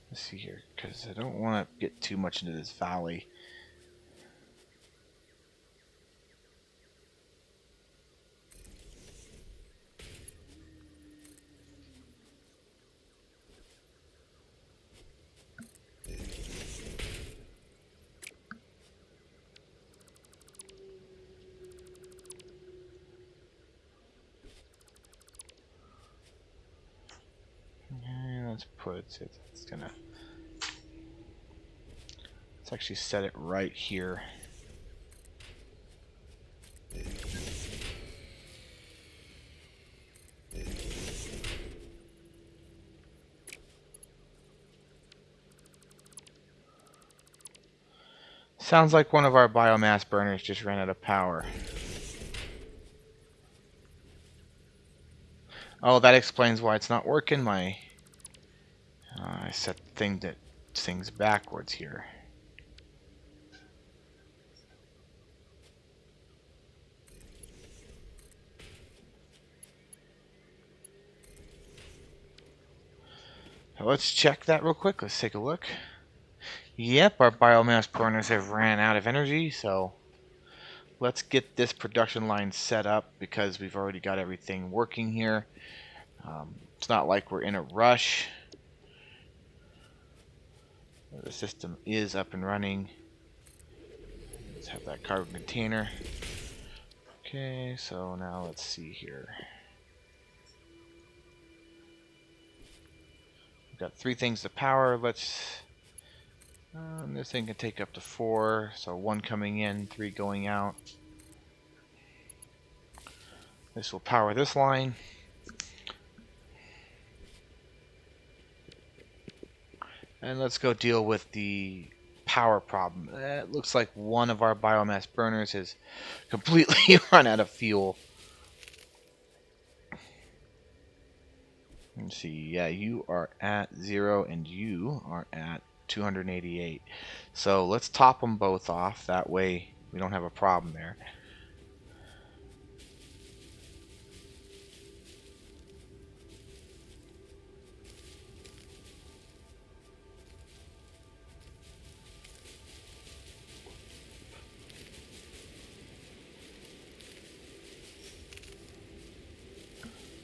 Let's see here, because I don't want to get too much into this valley. And let's put it. Let's actually set it right here. Sounds like one of our biomass burners just ran out of power. Oh, that explains why it's not working. I set things backwards here. So let's check that real quick. Let's take a look. Yep, our biomass burners have ran out of energy, so let's get this production line set up because we've already got everything working here. It's not like we're in a rush. The system is up and running. Let's have that cargo container. Okay, so now let's see here. We've got 3 things to power. Let's. This thing can take up to 4, so 1 coming in, 3 going out. This will power this line. And let's go deal with the power problem. It looks like one of our biomass burners has completely run out of fuel. Let's see, yeah, you are at 0 and you are at 288. So let's top them both off. That way we don't have a problem there.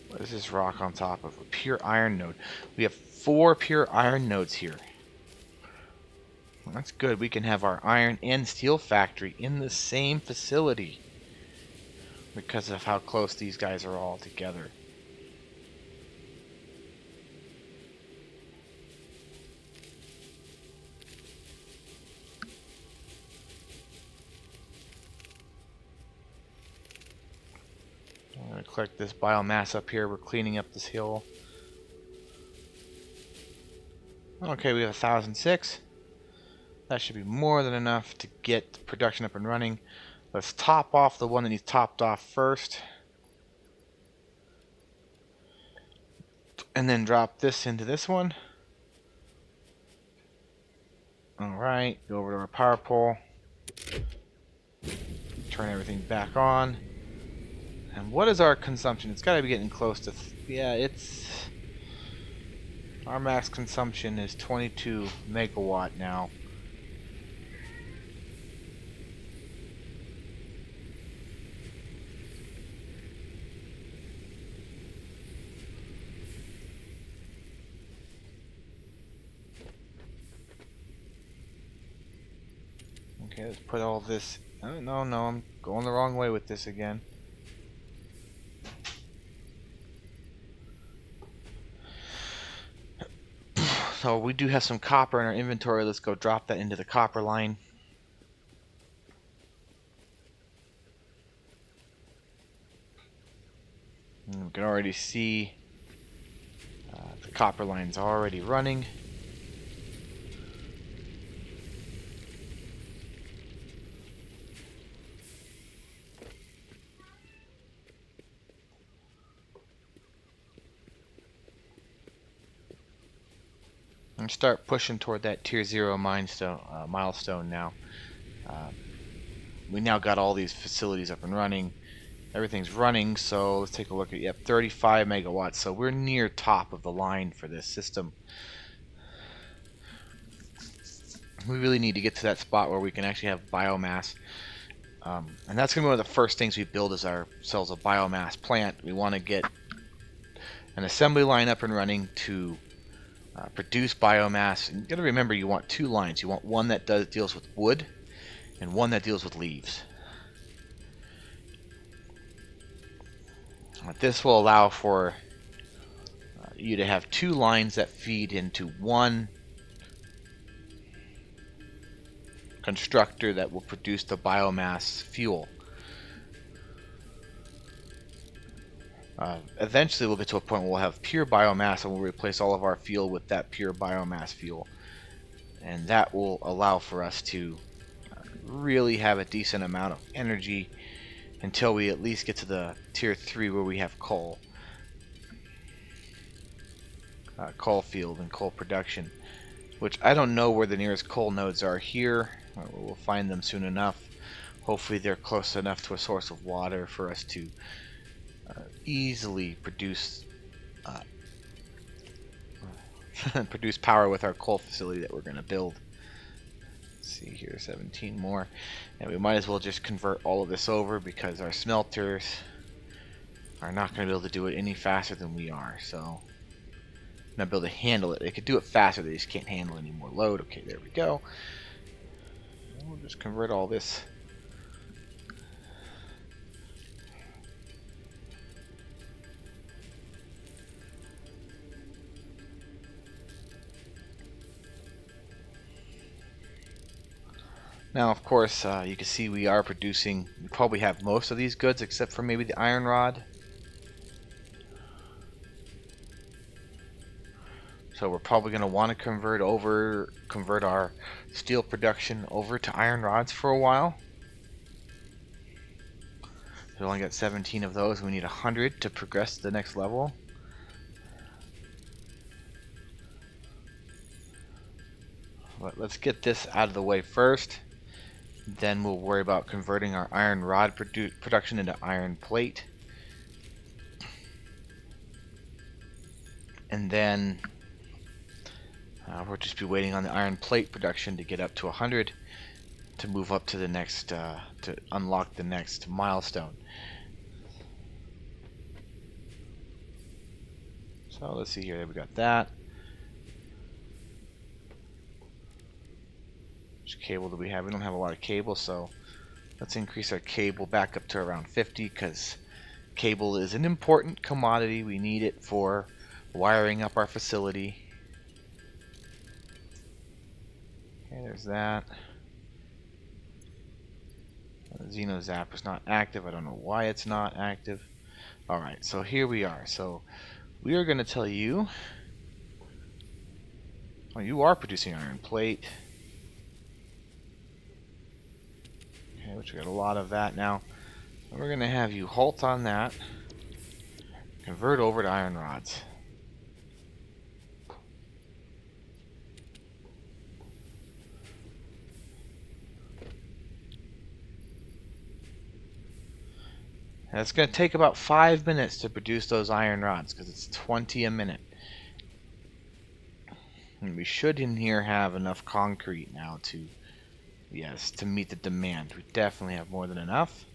What is this rock on top of? A pure iron node. We have 4 pure iron nodes here. Well, that's good. We can have our iron and steel factory in the same facility because of how close these guys are all together. I'm going to collect this biomass up here. We're cleaning up this hill. Okay, we have 1,006. That should be more than enough to get production up and running. Let's top off the one that needs topped off first. And then drop this into this one. Alright, go over to our power pole. Turn everything back on. And what is our consumption? It's got to be getting close to... yeah, it's... our max consumption is 22 megawatt now. Okay, let's put all this... oh, no, I'm going the wrong way with this again. So we do have some copper in our inventory. Let's go drop that into the copper line. And we can already see the copper line's already running. And start pushing toward that tier 0 milestone now. we now got all these facilities up and running. Everything's running, so let's take a look at, yep, 35 megawatts. So we're near top of the line for this system. We really need to get to that spot where we can actually have biomass. And that's going to be one of the first things we build is ourselves a biomass plant. We want to get an assembly line up and running to produce biomass. And you got to remember, you want two lines. You want one that deals with wood and one that deals with leaves. This will allow for you to have two lines that feed into one constructor that will produce the biomass fuel. Eventually we'll get to a point where we'll have pure biomass and we'll replace all of our fuel with that pure biomass fuel. And that will allow for us to really have a decent amount of energy until we at least get to the tier 3 where we have coal. Coal field and coal production, which I don't know where the nearest coal nodes are here. We'll find them soon enough. Hopefully they're close enough to a source of water for us to easily produce produce power with our coal facility that we're going to build. Let's see here, 17 more. And we might as well just convert all of this over because our smelters are not going to be able to do it any faster than we are. So not be able to handle it. They could do it faster, they just can't handle any more load. Okay, there we go. We'll just convert all this. Now, of course, you can see we are producing, we probably have most of these goods except for maybe the iron rod. So we're probably going to want to convert our steel production over to iron rods for a while. We only got 17 of those. We need 100 to progress to the next level. But let's get this out of the way first. Then we'll worry about converting our iron rod production into iron plate. And then we'll just be waiting on the iron plate production to get up to 100 to move up to the next, to unlock the next milestone. So let's see here, we got that. Which cable do we have? We don't have a lot of cable, so let's increase our cable back up to around 50 because cable is an important commodity. We need it for wiring up our facility. Okay, there's that. Xenozap is not active. I don't know why it's not active. Alright, so here we are. So we are going to tell you, well, you are producing iron plate. Okay, which we got a lot of that now. And we're going to have you halt on that, convert over to iron rods. And it's going to take about 5 minutes to produce those iron rods because it's 20 a minute. And we should in here have enough concrete now to, yes, to meet the demand. We definitely have more than enough.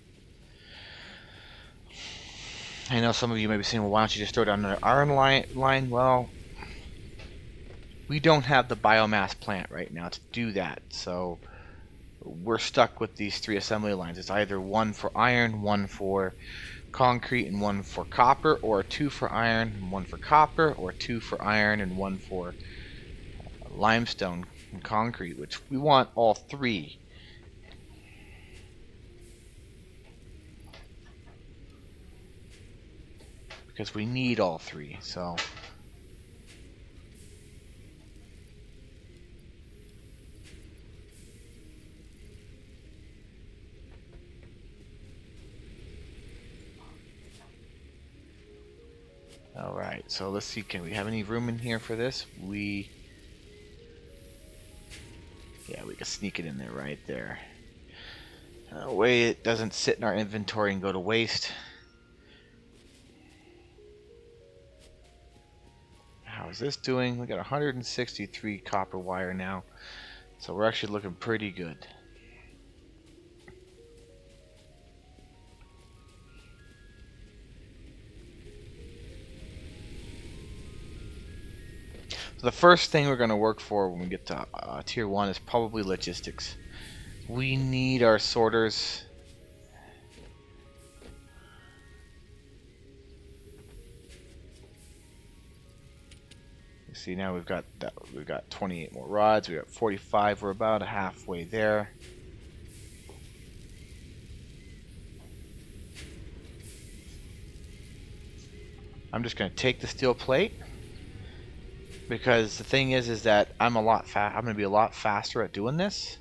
I know some of you may be saying, well, why don't you just throw down another iron line? Well, we don't have the biomass plant right now to do that. So we're stuck with these 3 assembly lines. It's either one for iron, one for concrete, and one for copper, or 2 for iron, and 1 for copper, or 2 for iron, and 1 for limestone and concrete, which we want all 3. Because we need all 3, so... Alright, so let's see, can we have any room in here for this? Yeah, we can sneak it in there right there. way it doesn't sit in our inventory and go to waste. How is this doing? We got 163 copper wire now, so we're actually looking pretty good. So the first thing we're going to work for when we get to tier 1 is probably logistics. We need our sorters. You see, now we've got 28 more rods. We got 45. We're about halfway there. I'm just going to take the steel plate, because the thing is that I'm going to be a lot faster at doing this.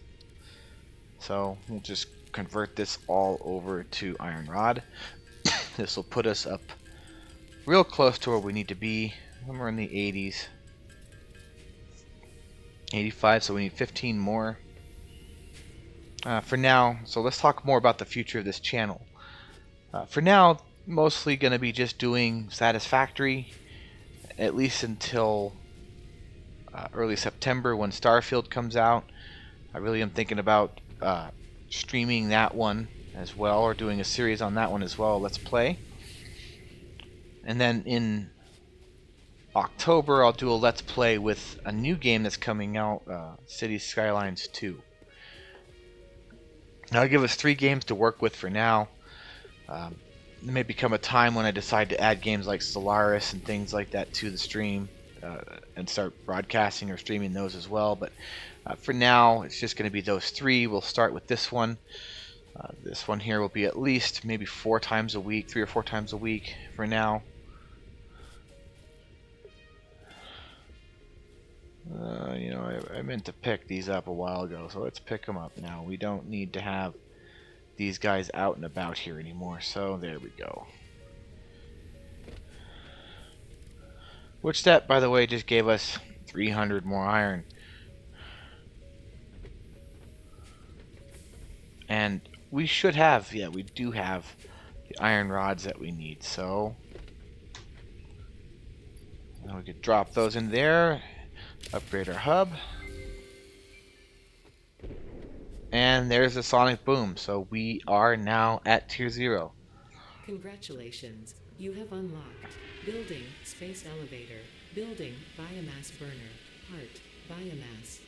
So we'll just convert this all over to iron rod. This will put us up real close to where we need to be. We're in the 80s. 85, so we need 15 more. For now, so let's talk more about the future of this channel. For now, mostly going to be just doing Satisfactory, at least until early September when Starfield comes out. I really am thinking about streaming that one as well, or doing a series on that one as well, Let's Play. And then in October, I'll do a Let's Play with a new game that's coming out, Cities Skylines 2. That'll give us 3 games to work with for now. There may become a time when I decide to add games like Solaris and things like that to the stream, and start broadcasting or streaming those as well. But for now, it's just going to be those 3. We'll start with this one. This one here will be at least maybe 4 times a week, 3 or 4 times a week for now. You know, I meant to pick these up a while ago, so let's pick them up now. We don't need to have these guys out and about here anymore, so there we go. Which that, by the way, just gave us 300 more iron. And we should have, yeah, we do have the iron rods that we need, so now we could drop those in there, upgrade our hub, and there's the sonic boom. So we are now at tier 0.
Congratulations, you have unlocked building space elevator, building biomass burner, part biomass.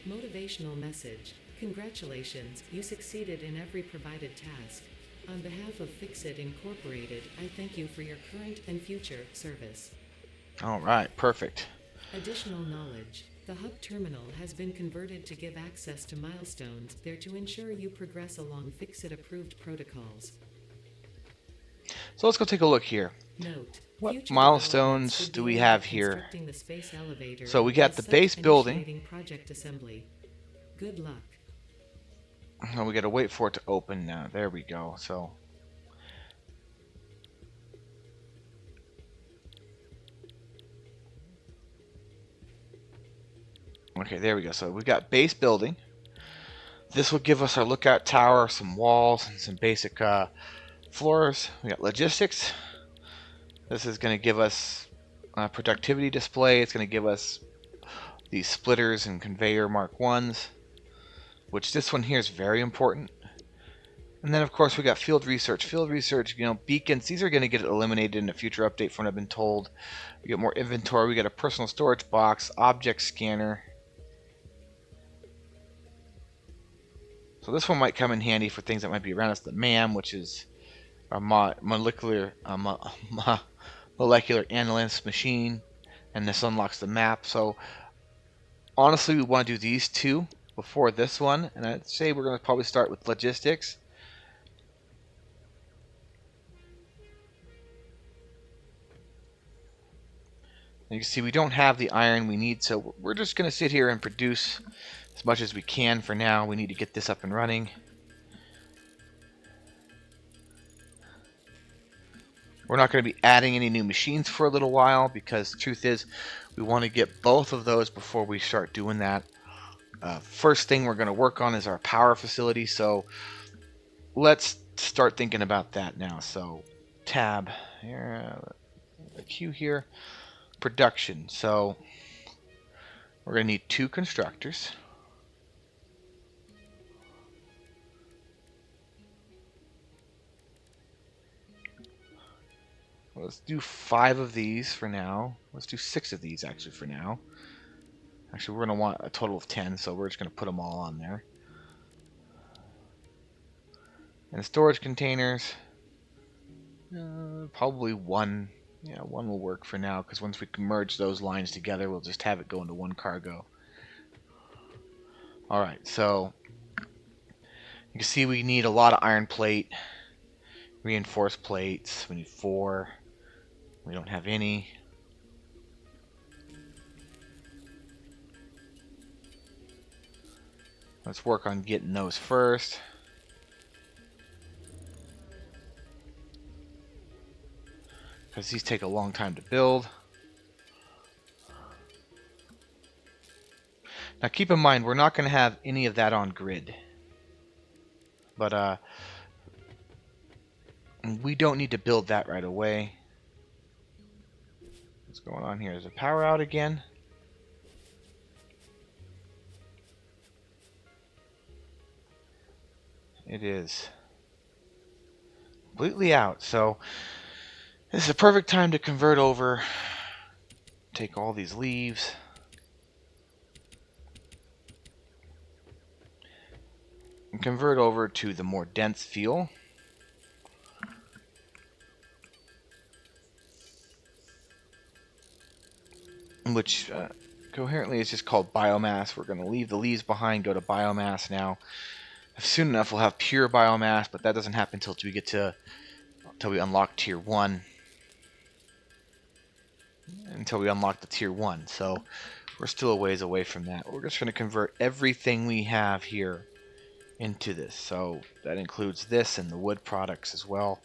Motivational message. Congratulations, you succeeded in every provided task. On behalf of Fixit Incorporated, I thank you for your current and future service.
Alright, perfect.
Additional knowledge. The hub terminal has been converted to give access to milestones there to ensure you progress along Fixit-approved protocols.
So let's go take a look here.
Note,
what milestones do we have here? So we got the base building.
Project assembly. Good luck.
Oh, we got to wait for it to open now. There we go. So okay, there we go. So we got base building. This will give us our lookout tower, some walls, and some basic floors. We got logistics. This is going to give us a productivity display. It's going to give us these splitters and conveyor Mark 1s, which this one here is very important. And then, of course, we got field research. Field research, you know, beacons. These are going to get eliminated in a future update from what I've been told. We get more inventory. We got a personal storage box, object scanner. So this one might come in handy for things that might be around us. The MAM, which is our molecular analysis machine, and this unlocks the map. So honestly, we want to do these 2 before this one, and I'd say we're going to probably start with logistics. And you can see we don't have the iron we need, so we're just going to sit here and produce as much as we can for now. We need to get this up and running. We're not going to be adding any new machines for a little while, because the truth is we want to get both of those before we start doing that. First thing we're going to work on is our power facility, so let's start thinking about that now. So tab here, the queue here, production. So we're going to need 2 constructors. Let's do 5 of these for now. Let's do 6 of these actually for now. Actually, we're going to want a total of 10, so we're just going to put them all on there. And storage containers, probably 1. Yeah, 1 will work for now, because once we can merge those lines together, we'll just have it go into 1 cargo. Alright, so you can see we need a lot of iron plate, reinforced plates. We need 4. We don't have any. Let's work on getting those first. Because these take a long time to build. Now keep in mind, we're not going to have any of that on grid. But we don't need to build that right away. What's going on here? Is the power out again? It is completely out. So this is a perfect time to convert over. Take all these leaves. And convert over to the more dense fuel. Which coherently is just called biomass. We're going to leave the leaves behind, go to biomass now. Soon enough we'll have pure biomass, but that doesn't happen until we unlock tier 1. Until we unlock the tier 1. So we're still a ways away from that. We're just going to convert everything we have here into this. So that includes this and the wood products as well.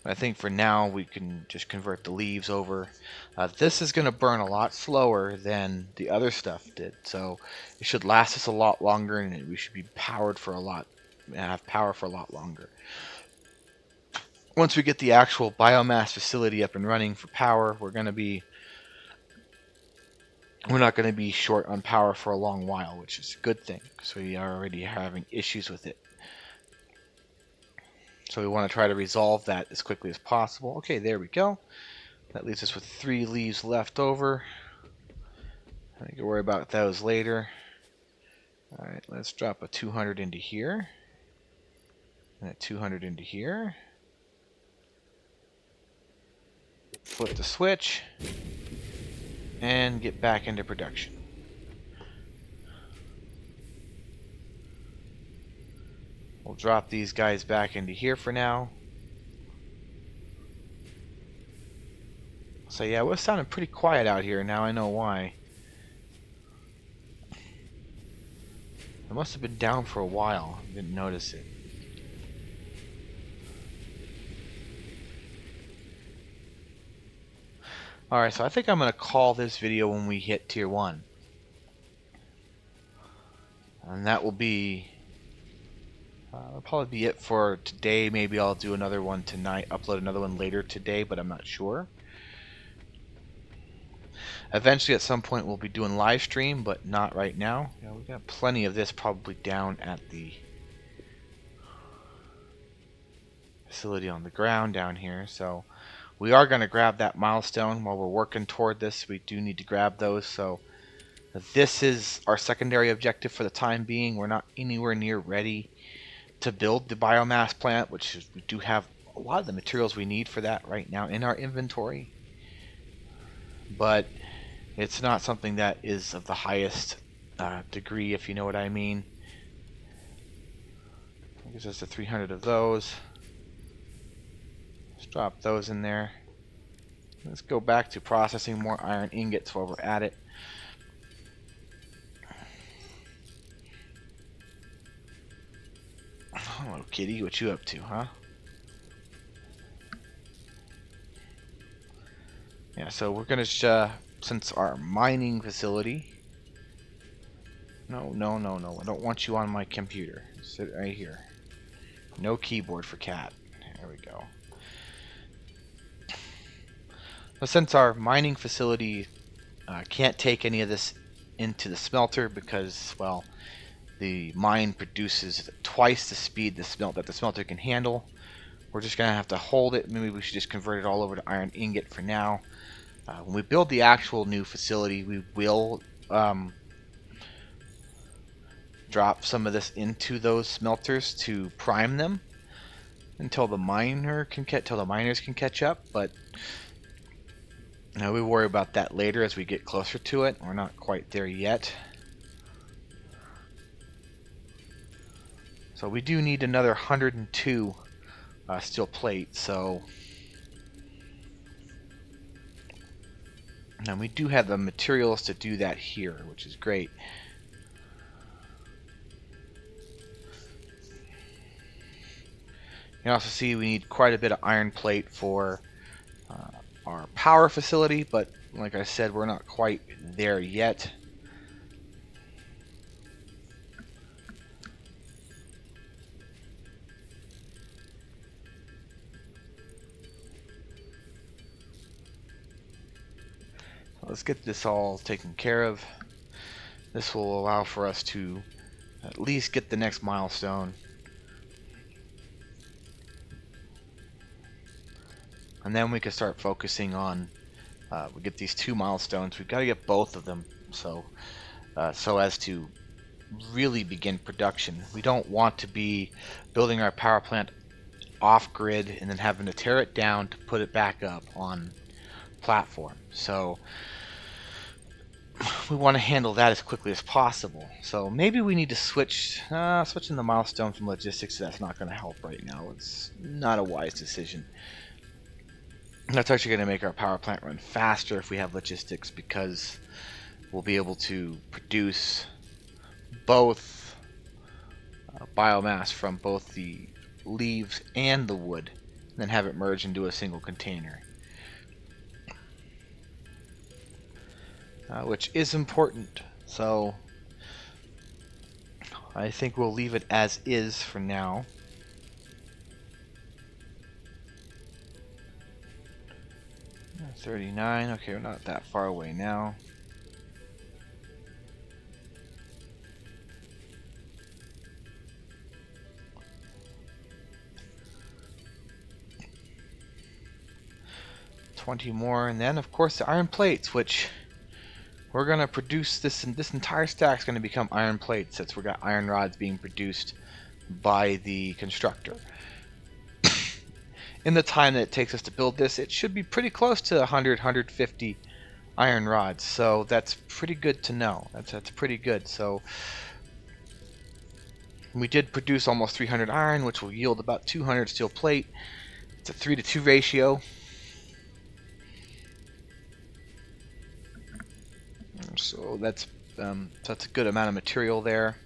I think for now we can just convert the leaves over. This is going to burn a lot slower than the other stuff did, so it should last us a lot longer, and we should be powered for have power for a lot longer. Once we get the actual biomass facility up and running for power, we're not going to be short on power for a long while, which is a good thing because we are already having issues with it. So we want to try to resolve that as quickly as possible. Okay, there we go. That leaves us with 3 leaves left over. I can worry about those later. Alright, let's drop a 200 into here. And a 200 into here. Flip the switch. And get back into production. We'll drop these guys back into here for now. So yeah, it was sounding pretty quiet out here. Now I know why. It must have been down for a while. I didn't notice it. Alright, so I think I'm going to call this video when we hit tier 1. And that will be... that'll probably be it for today. Maybe I'll do another one tonight, upload another one later today, but I'm not sure. Eventually, at some point, we'll be doing live stream, but not right now. Yeah, we got plenty of this probably down at the facility on the ground down here. So we are going to grab that milestone while we're working toward this. We do need to grab those. So this is our secondary objective for the time being. We're not anywhere near ready to build the biomass plant, which is, we do have a lot of the materials we need for that right now in our inventory. But it's not something that is of the highest degree, if you know what I mean. That gives us the 300 of those. Let's drop those in there. Let's go back to processing more iron ingots while we're at it. Hello, kitty. What you up to, huh? Yeah, so we're going to, since our mining facility No, no, no, no. I don't want you on my computer. Sit right here. No keyboard for cat. There we go. But since our mining facility can't take any of this into the smelter because, well, the mine produces twice the speed that the smelter can handle, we're just going to have to hold it. Maybe we should just convert it all over to iron ingot for now. When we build the actual new facility, we will drop some of this into those smelters to prime them until the miners can catch up. But we worry about that later as we get closer to it. We're not quite there yet. So we do need another 102 steel plate. So and we do have the materials to do that here, which is great. You can also see we need quite a bit of iron plate for our power facility, but like I said, we're not quite there yet. Let's get this all taken care of. This will allow for us to at least get the next milestone. And then we can start focusing on, we get these 2 milestones. We've got to get both of them so as to really begin production. We don't want to be building our power plant off grid and then having to tear it down to put it back up on platform. So we want to handle that as quickly as possible. So maybe we need to switching the milestone from logistics. That's not going to help right now. It's not a wise decision. That's actually going to make our power plant run faster if we have logistics, because we'll be able to produce both biomass from both the leaves and the wood, and then have it merge into a single container. Which is important. So I think we'll leave it as is for now. Uh, 39. Okay, we're not that far away now. $20 more, and then of course the iron plates, which we're gonna produce this, and this entire stack is gonna become iron plates since we got iron rods being produced by the constructor. In the time that it takes us to build this, it should be pretty close to 100, 150 iron rods. So that's pretty good to know. That's pretty good. So we did produce almost 300 iron, which will yield about 200 steel plate. It's a 3-to-2 ratio. So that's a good amount of material there.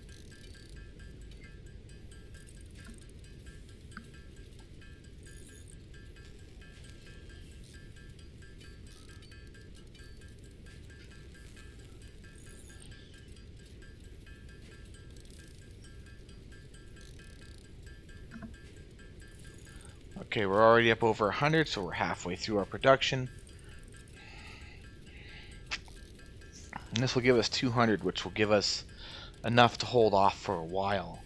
Okay, we're already up over 100, so we're halfway through our production. And this will give us 200, which will give us enough to hold off for a while.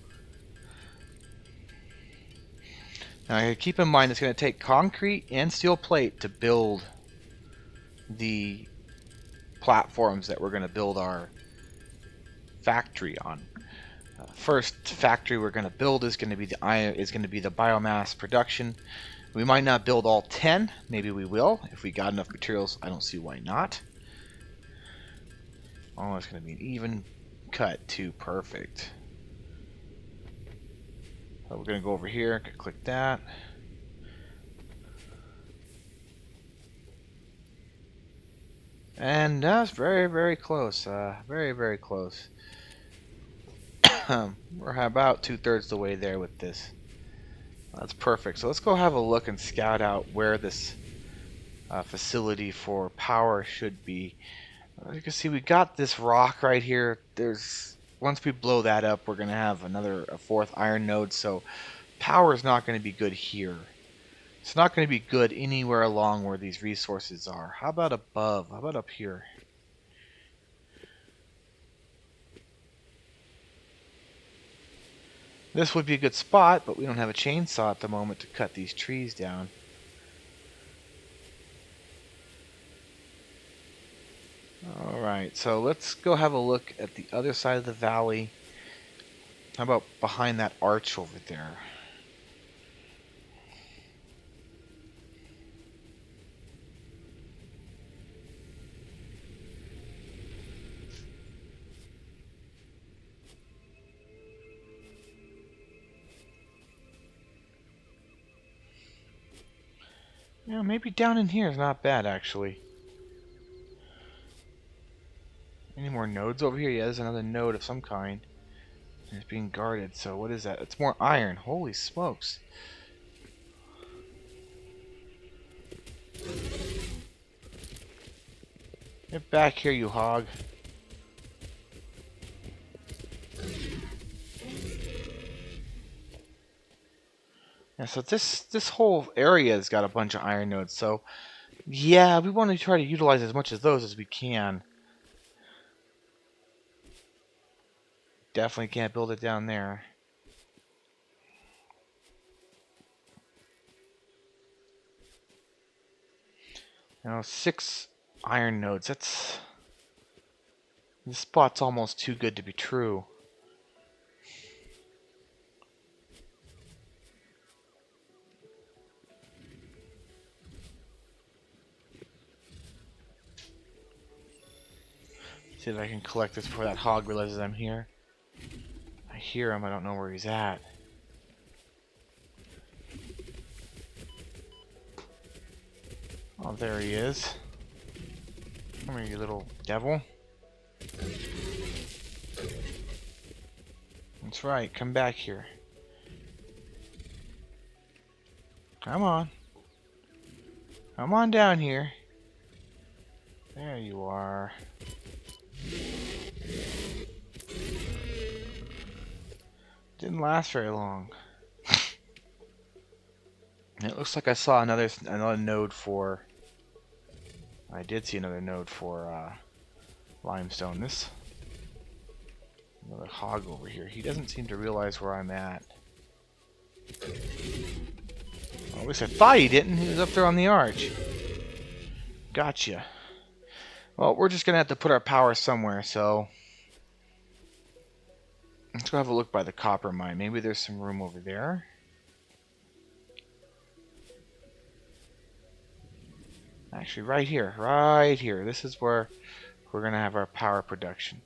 Now keep in mind it's going to take concrete and steel plate to build the platforms that we're going to build our factory on. First factory we're going to build is going to be the biomass production. We might not build all 10, maybe we will if we got enough materials. I don't see why not. Oh, it's going to be an even cut too. Perfect. So we're going to go over here, click that. And that's very, very close. Very, very close. We're about 2/3 the way there with this. That's perfect. So let's go have a look and scout out where this facility for power should be. As you can see, we got this rock right here. There's once we blow that up, we're going to have a fourth iron node, so power is not going to be good here. It's not going to be good anywhere along where these resources are. How about above? How about up here? This would be a good spot, but we don't have a chainsaw at the moment to cut these trees down. Alright, so let's go have a look at the other side of the valley. How about behind that arch over there? Yeah, maybe down in here is not bad, actually. Any more nodes over here? Yeah, there's another node of some kind. And it's being guarded, so what is that? It's more iron. Holy smokes. Get back here, you hog. Yeah, so this whole area has got a bunch of iron nodes, so yeah, we want to try to utilize as much of those as we can. Definitely can't build it down there. Now, 6 iron nodes. This spot's almost too good to be true. See if I can collect this before that hog realizes I'm here. I hear him, I don't know where he's at. Oh, there he is. Come here, you little devil. That's right, come back here. Come on. Come on down here. There you are. Didn't last very long. It looks like I saw another node for... I did see another node for limestone. This another hog over here. He doesn't seem to realize where I'm at. Well, at least I thought he didn't. He was up there on the arch. Gotcha. Well, we're just gonna have to put our power somewhere, so let's go have a look by the copper mine. Maybe there's some room over there. Actually, right here. Right here. This is where we're gonna have our power production.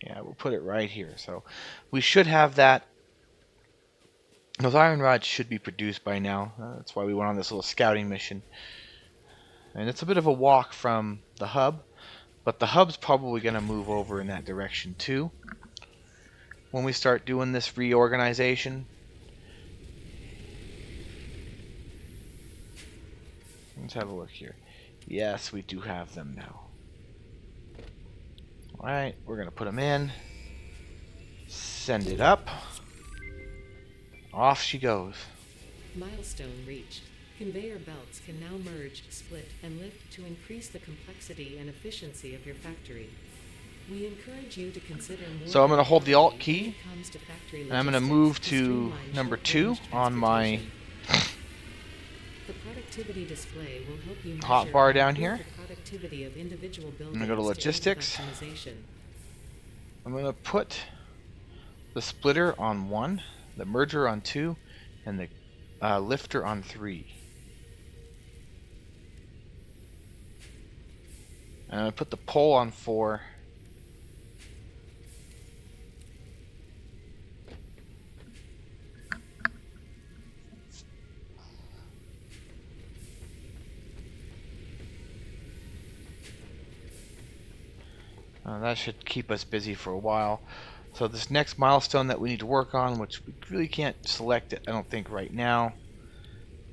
Yeah, we'll put it right here. So we should have that. Those iron rods should be produced by now. That's why we went on this little scouting mission. And it's a bit of a walk from the hub, but the hub's probably going to move over in that direction too when we start doing this reorganization. Let's have a look here. Yes, we do have them now. Alright, we're going to put them in. Send it up. Off she goes.
Milestone reached. Conveyor belts can now merge, split, and lift to increase the complexity and efficiency of your factory. We encourage you to consider more.
So I'm going to hold the Alt key,
when it comes to factory
and I'm going to move to
streamline
number
short-range
2 on my
The productivity display will help you
hot
measure
bar
and
down
improve
here.
the productivity of individual
I'm
buildings
going to go to logistics.
optimization.
I'm going to put the splitter on 1, the merger on 2, and the lifter on 3. And I'm going to put the pole on 4. That should keep us busy for a while. So this next milestone that we need to work on, which we really can't select it, I don't think right now,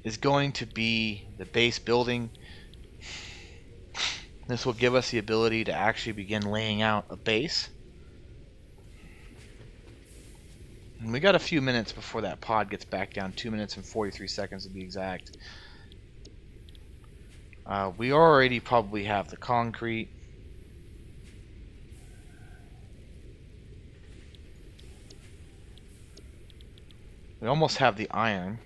is going to be the base building. This will give us the ability to actually begin laying out a base. And we got a few minutes before that pod gets back down, 2 minutes and 43 seconds to be exact. We already probably have the concrete. We almost have the iron.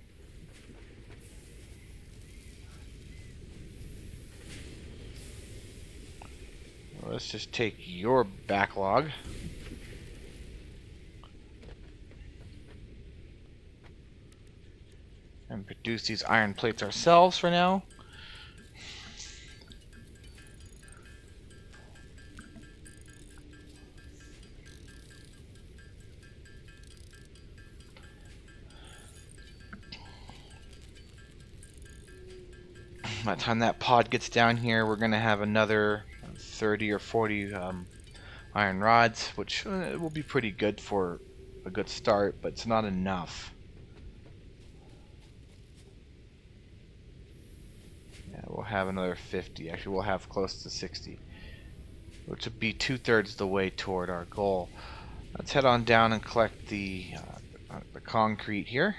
Let's just take your backlog. And produce these iron plates ourselves for now. By the time that pod gets down here, we're going to have another 30 or 40 iron rods, which will be pretty good for a good start, but it's not enough. Yeah, we'll have another 50. Actually, we'll have close to 60, which would be 2/3 the way toward our goal. Let's head on down and collect the concrete here.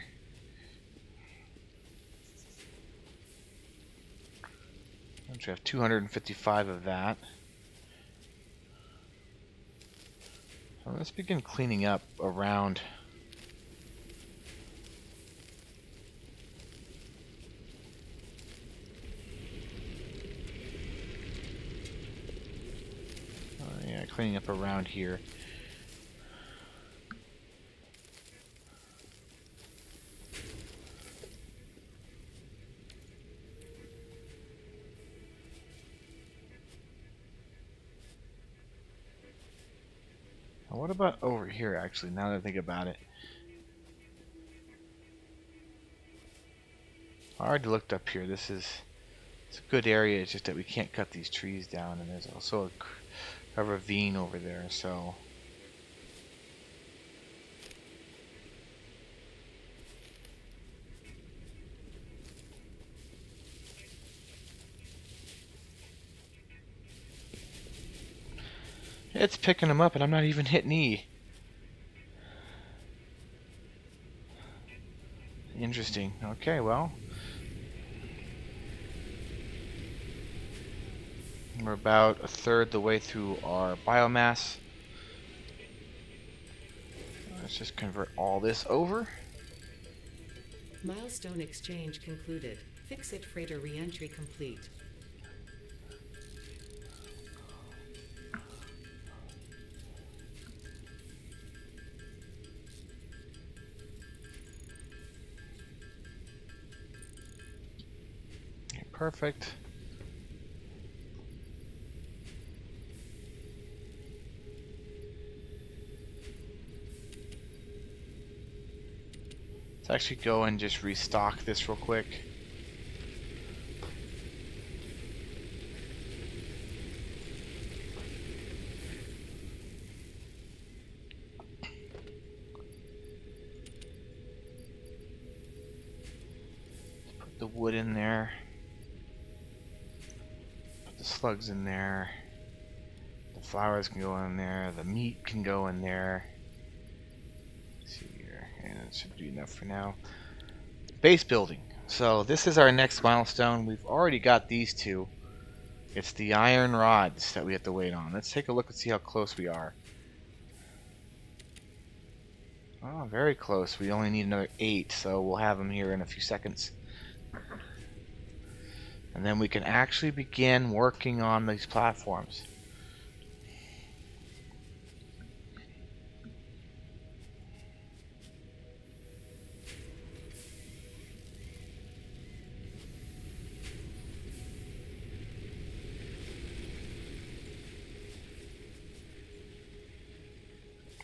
We have 255 of that. So let's begin cleaning up around. Yeah, cleaning up around here. What about over here, actually, now that I think about it? I already looked up here. It's a good area, it's just that we can't cut these trees down, and there's also a ravine over there, so... It's picking them up, and I'm not even hitting E. Interesting. Okay, well... We're about 1/3 the way through our biomass. Let's just convert all this over.
Milestone exchange concluded. Fix-it freighter re-entry complete.
Okay, perfect. Let's actually go and just restock this real quick. Put the wood in there. Put the slugs in there. The flowers can go in there. The meat can go in there. Let's see here. And it should be enough for now. Base building. So this is our next milestone. We've already got these two. It's the iron rods that we have to wait on. Let's take a look and see how close we are. Oh, very close. We only need another 8, so we'll have them here in a few seconds. And then we can actually begin working on these platforms.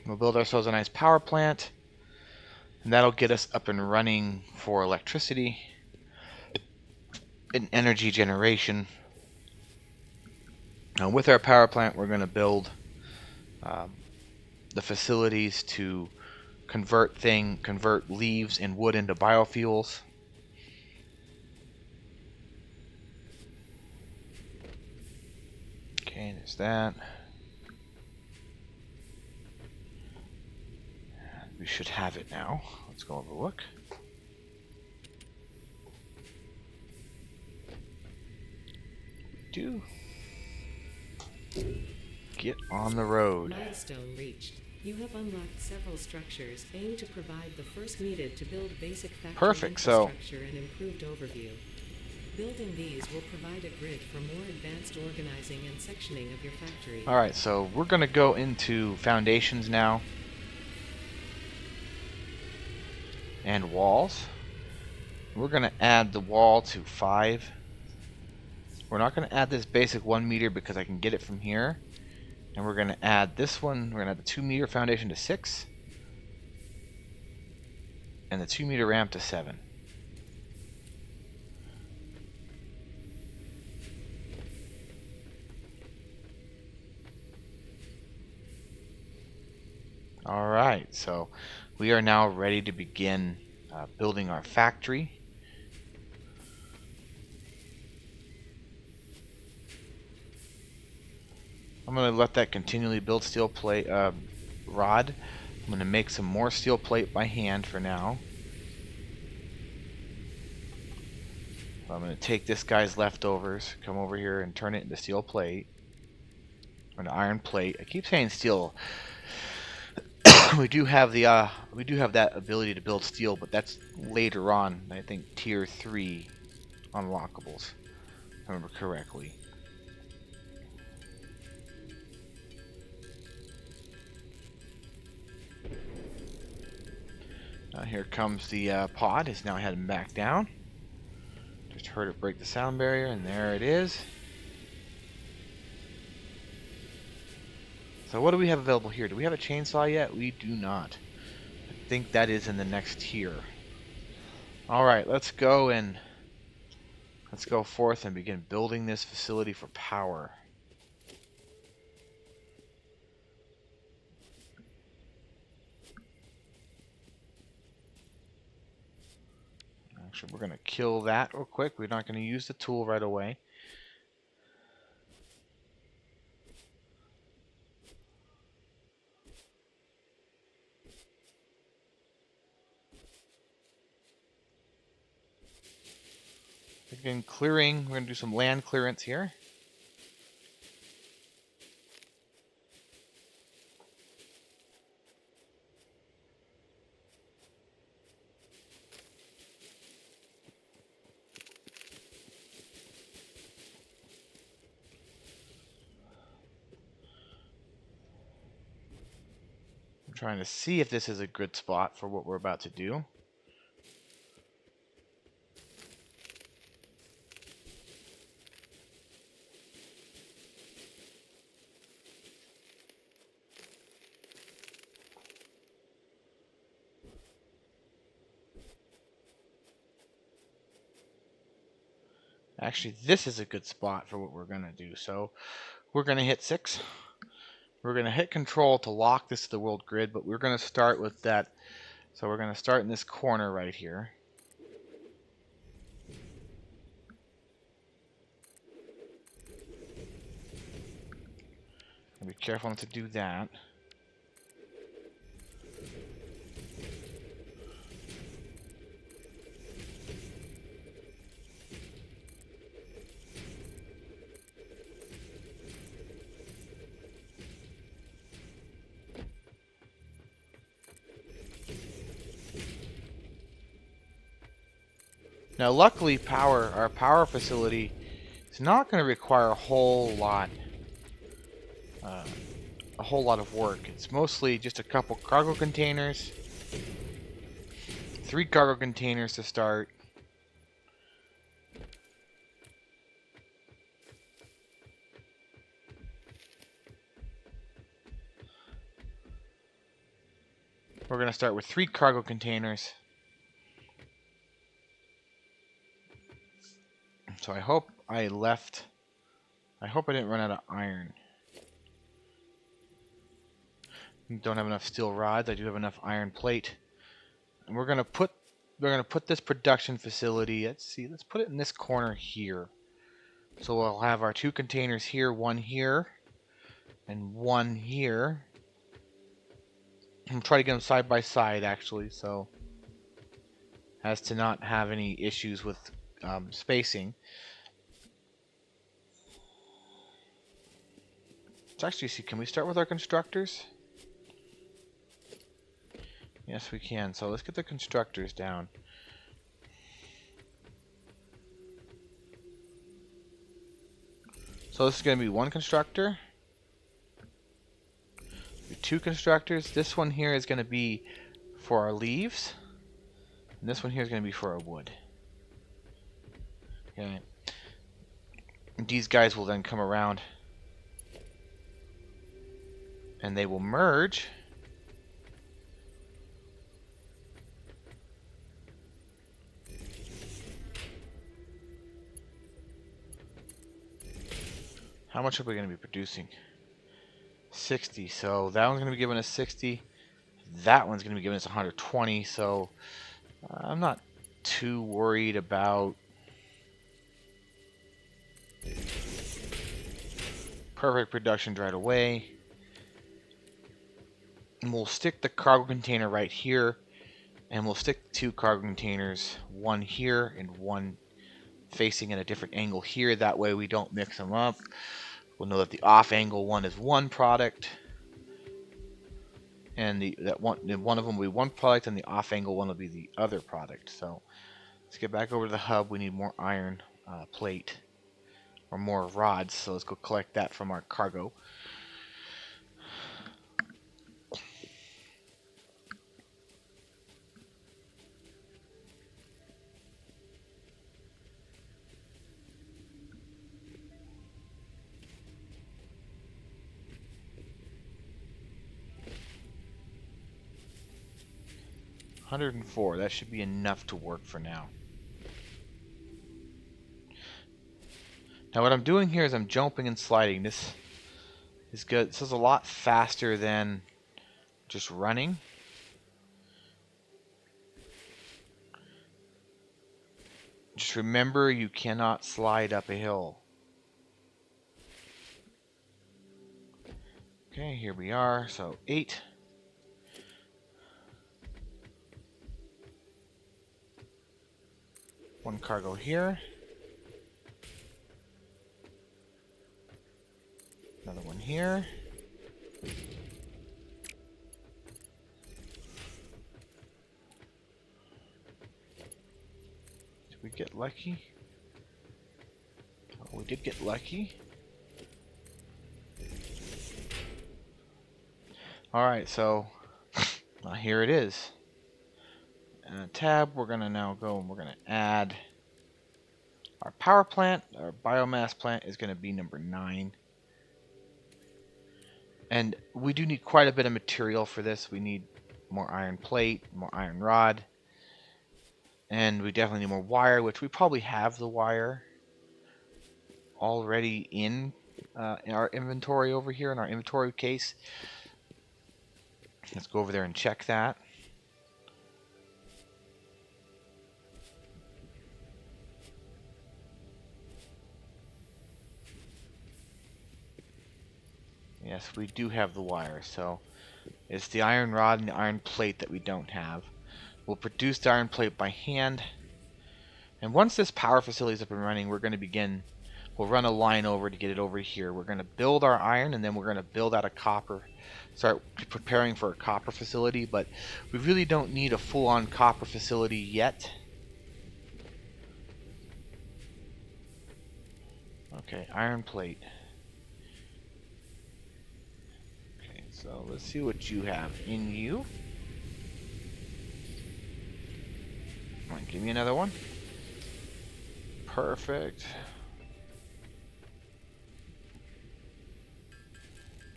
We'll build ourselves a nice power plant, and that'll get us up and running for electricity and energy generation. Now, with our power plant, we're going to build the facilities to convert leaves and wood into biofuels. Okay, there's that. We should have it now. Let's go have a look. We do. Get on the road.
Milestone reached. You have unlocked several structures aimed to provide the first needed to build basic factory
Perfect, so
infrastructure and improved overview. Building these will provide a grid for more advanced organizing and sectioning of your factory.
alright, so we're gonna go into foundations now. And walls. We're gonna add the wall to 5. We're not gonna add this basic 1 meter because I can get it from here. And we're gonna add this one, we're gonna add the 2 meter foundation to 6. And the 2 meter ramp to 7. Alright, so we are now ready to begin building our factory. I'm going to let that continually build steel plate rod. I'm going to make some more steel plate by hand for now. I'm going to take this guy's leftovers, come over here and turn it into steel plate. Or an iron plate. I keep saying steel. we do have that ability to build steel, but that's later on. I think tier 3 unlockables, if I remember correctly. Here comes the pod. It's now heading back down. Just heard it break the sound barrier, and there it is. So what do we have available here? Do we have a chainsaw yet? We do not. I think that is in the next tier. Alright, let's go forth and begin building this facility for power. Actually, we're going to kill that real quick. We're not going to use the tool right away. Again, clearing. We're going to do some land clearance here. I'm trying to see if this is a good spot for what we're about to do. Actually, this is a good spot for what we're going to do. So we're going to hit 6. We're going to hit control to lock this to the world grid, but we're going to start with that. So we're going to start in this corner right here. Be careful not to do that. Now, luckily, our power facility is not going to require a whole lot of work. It's mostly just a couple cargo containers, 3 cargo containers to start. We're going to start with 3 cargo containers. So I hope I didn't run out of iron. Don't have enough steel rods. I do have enough iron plate. And we're gonna put this production facility. Let's put it in this corner here. So we'll have our 2 containers here, one here, and one here. I'm trying to get them side by side, actually, so as to not have any issues with spacing. Let's actually see, can we start with our constructors? Yes, we can. So let's get the constructors down. So this is going to be 1 constructor. 2 constructors. This one here is going to be for our leaves. And this one here is going to be for our wood. Okay. And these guys will then come around and they will merge. How much are we going to be producing? 60. So that one's going to be giving us 60. That one's going to be giving us 120. So I'm not too worried about perfect production right away. And we'll stick the cargo container right here. And we'll stick 2 cargo containers, one here and one facing at a different angle here. That way we don't mix them up. We'll know that the off angle one is one product, and one of them will be one product, and the off angle one will be the other product. So let's get back over to the hub. We need more iron plate or more rods. So let's go collect that from our cargo. $104. That should be enough to work for now. Now what I'm doing here is I'm jumping and sliding. This is good. This is a lot faster than just running. Just remember, you cannot slide up a hill. Okay, here we are. So 8. One cargo here. Another one here. Did we get lucky? Oh, we did get lucky. Alright, so here it is. Tab, we're going to now go and we're going to add our power plant. Our biomass plant is going to be number 9. And we do need quite a bit of material for this. We need more iron plate, more iron rod, and we definitely need more wire, which we probably have the wire already in our inventory over here, in our inventory case. Let's go over there and check that. Yes, we do have the wire, so it's the iron rod and the iron plate that we don't have. We'll produce the iron plate by hand, and once this power facility is up and running, we're going to begin. We'll run a line over to get it over here. We're going to build our iron, and then we're going to build out a copper. Start preparing for a copper facility, but we really don't need a full-on copper facility yet. Okay, iron plate. Okay, so let's see what you have in you. Come on, give me another one. Perfect.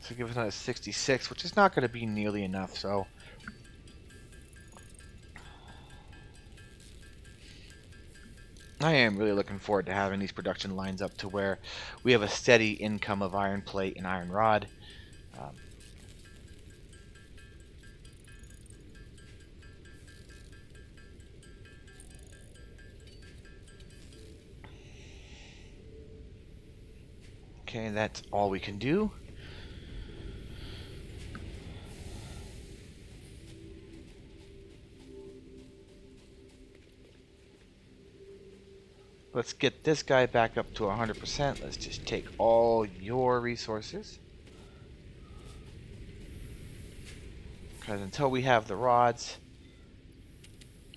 So give us another 66, which is not going to be nearly enough, so I am really looking forward to having these production lines up to where we have a steady income of iron plate and iron rod. Okay, that's all we can do. Let's get this guy back up to 100%. Let's just take all your resources. Because until we have the rods,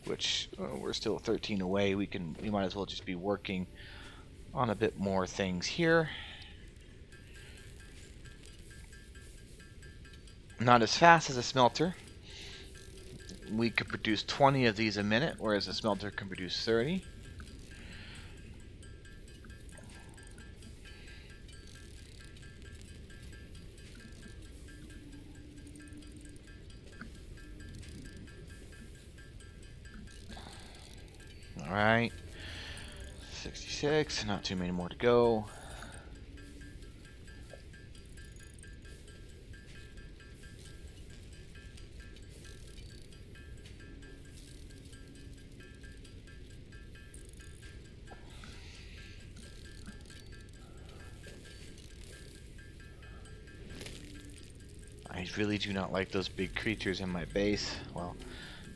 which we're still 13 away, we might as well just be working on a bit more things here. Not as fast as a smelter. We could produce 20 of these a minute, whereas a smelter can produce 30. Alright. 66, not too many more to go. I really do not like those big creatures in my base. Well,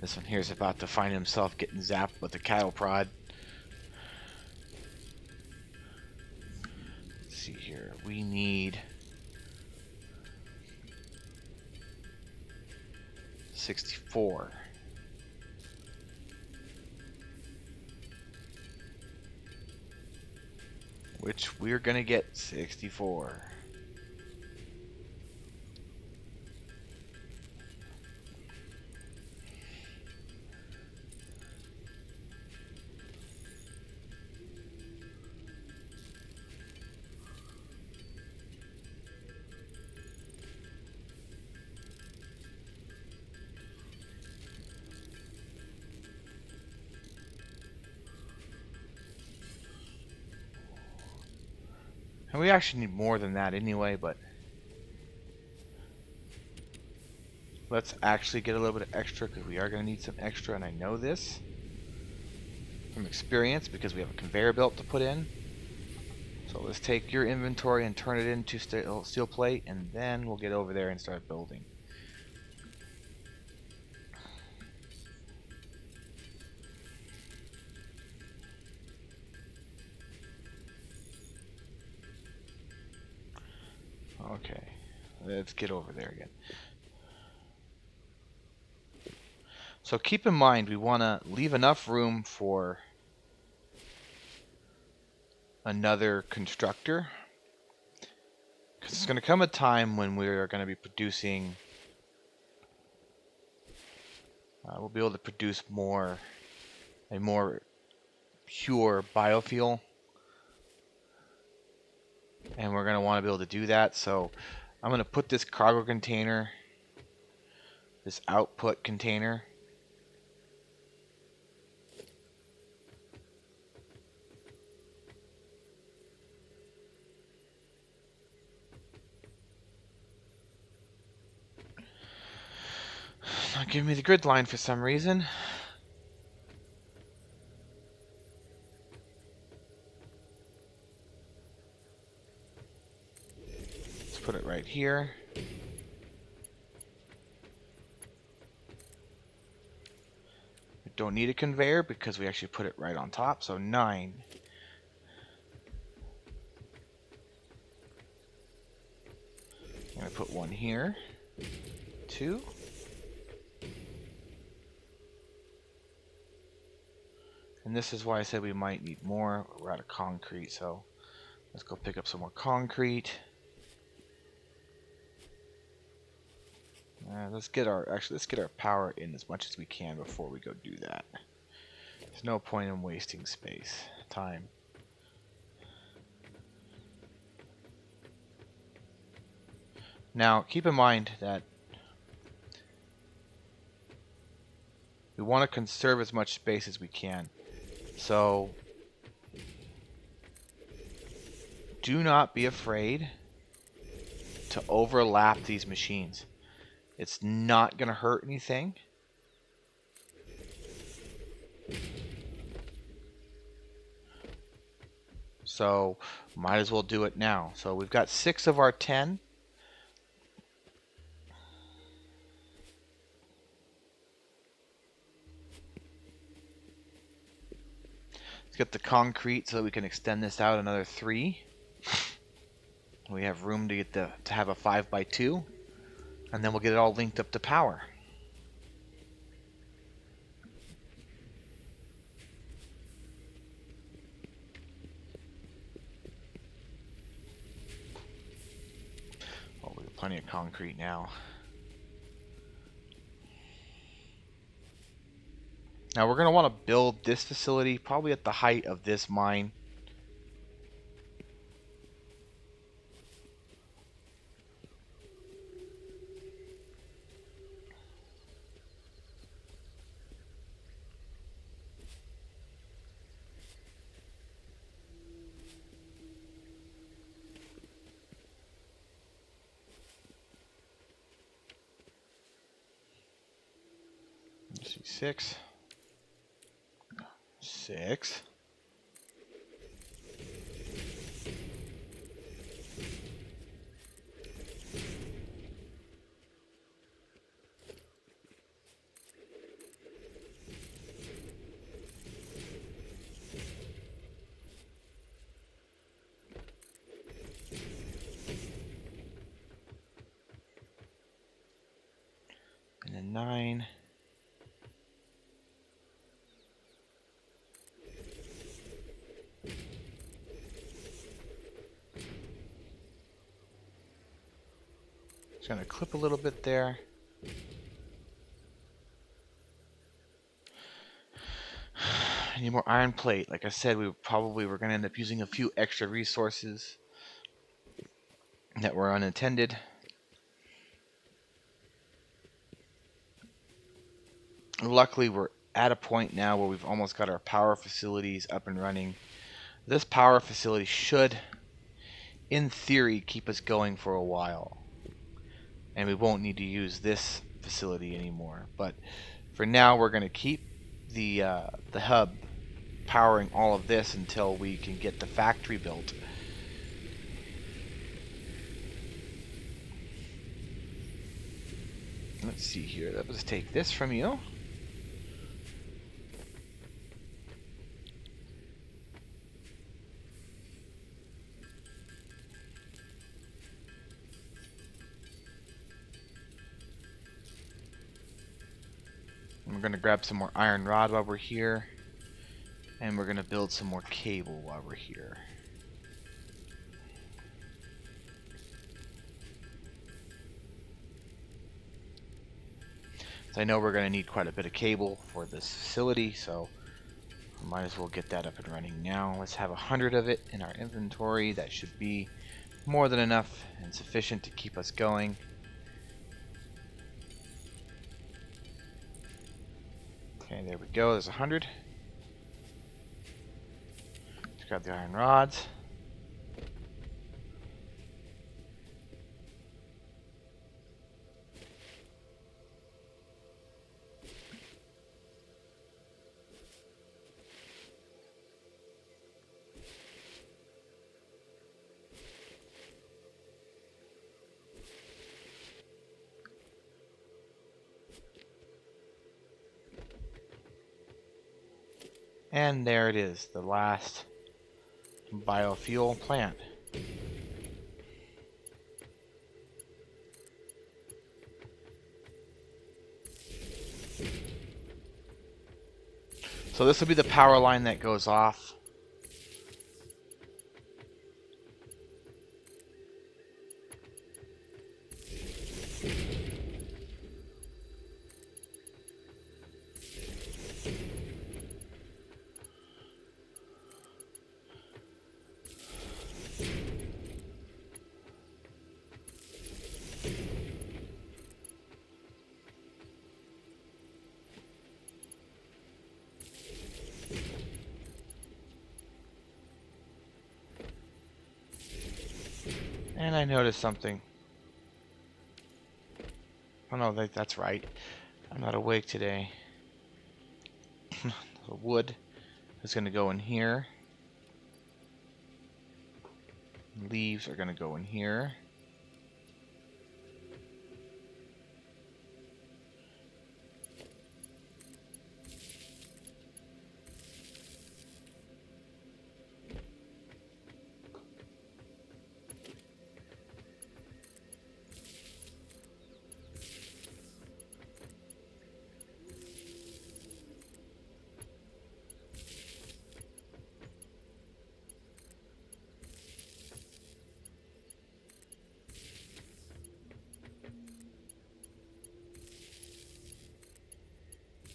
this one here is about to find himself getting zapped with a cattle prod. Let's see here. We need 64. Which we're gonna get 64. And we actually need more than that anyway, but let's actually get a little bit of extra because we are going to need some extra, and I know this from experience because we have a conveyor belt to put in. So let's take your inventory and turn it into steel plate, and then we'll get over there and start building. Okay, let's get over there again. So keep in mind, we want to leave enough room for another constructor. Because it's going to come a time when we're going to be producing... we'll be able to produce a more pure biofuel. And we're going to want to be able to do that. So I'm going to put this cargo container, this output container, not giving me the grid line for some reason. Let's put it right here. We don't need a conveyor because we actually put it right on top, so 9. I'm going to put 1 here, 2. And this is why I said we might need more. We're out of concrete, so let's go pick up some more concrete. Let's get our power in as much as we can before we go do that. There's no point in wasting time. Now, keep in mind that we want to conserve as much space as we can. So, do not be afraid to overlap these machines. It's not going to hurt anything. So might as well do it now. So we've got 6 of our 10. Let's get the concrete so that we can extend this out another 3. We have room to get to have a 5x2, and then we'll get it all linked up to power. Oh, we have plenty of concrete now. Now we're going to want to build this facility probably at the height of this mine. Let's see, 6. 6. And then 9. Just going to clip a little bit there. I need more iron plate. Like I said, we probably were going to end up using a few extra resources that were unintended. Luckily, we're at a point now where we've almost got our power facilities up and running. This power facility should, in theory, keep us going for a while. And we won't need to use this facility anymore. But for now, we're going to keep the hub powering all of this until we can get the factory built. Let's see here. Let's take this from you. And we're going to grab some more iron rod while we're here. And we're going to build some more cable while we're here. So I know we're going to need quite a bit of cable for this facility, so we might as well get that up and running now. Let's have 100 of it in our inventory. That should be more than enough and sufficient to keep us going. Okay, there we go. There's 100. Let's grab the iron rods. And there it is, the last biofuel plant. So this will be the power line that goes off. And I noticed something. Oh no, that's right. I'm not awake today. The wood is going to go in here. Leaves are going to go in here.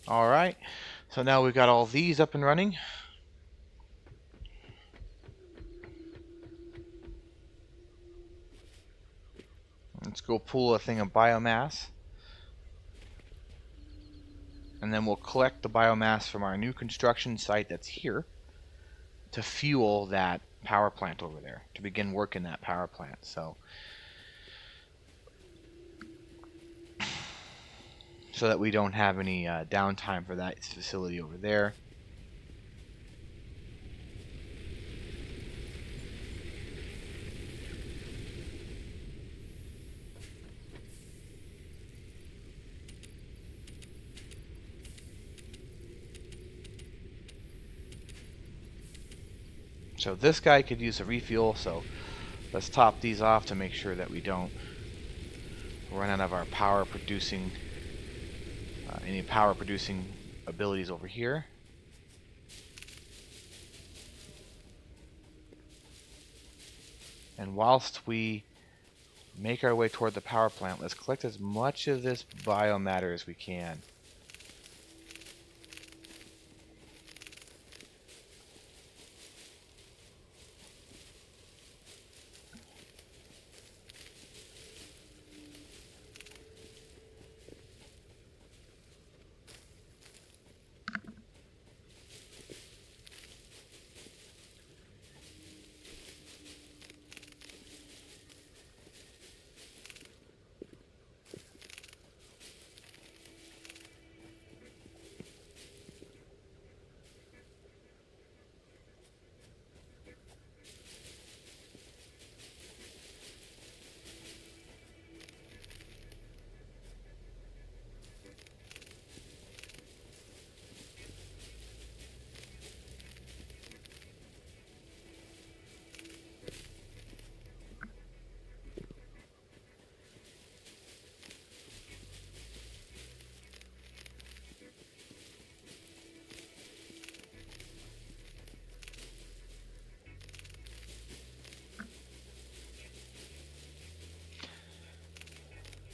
Alright, so now we've got all these up and running. Let's go pull a thing of biomass. And then we'll collect the biomass from our new construction site that's here to fuel that power plant over there, to begin working that power plant. So that we don't have any downtime for that facility over there. So this guy could use a refuel, so let's top these off to make sure that we don't run out of our power producing, any power producing abilities over here. And whilst we make our way toward the power plant, let's collect as much of this biomatter as we can.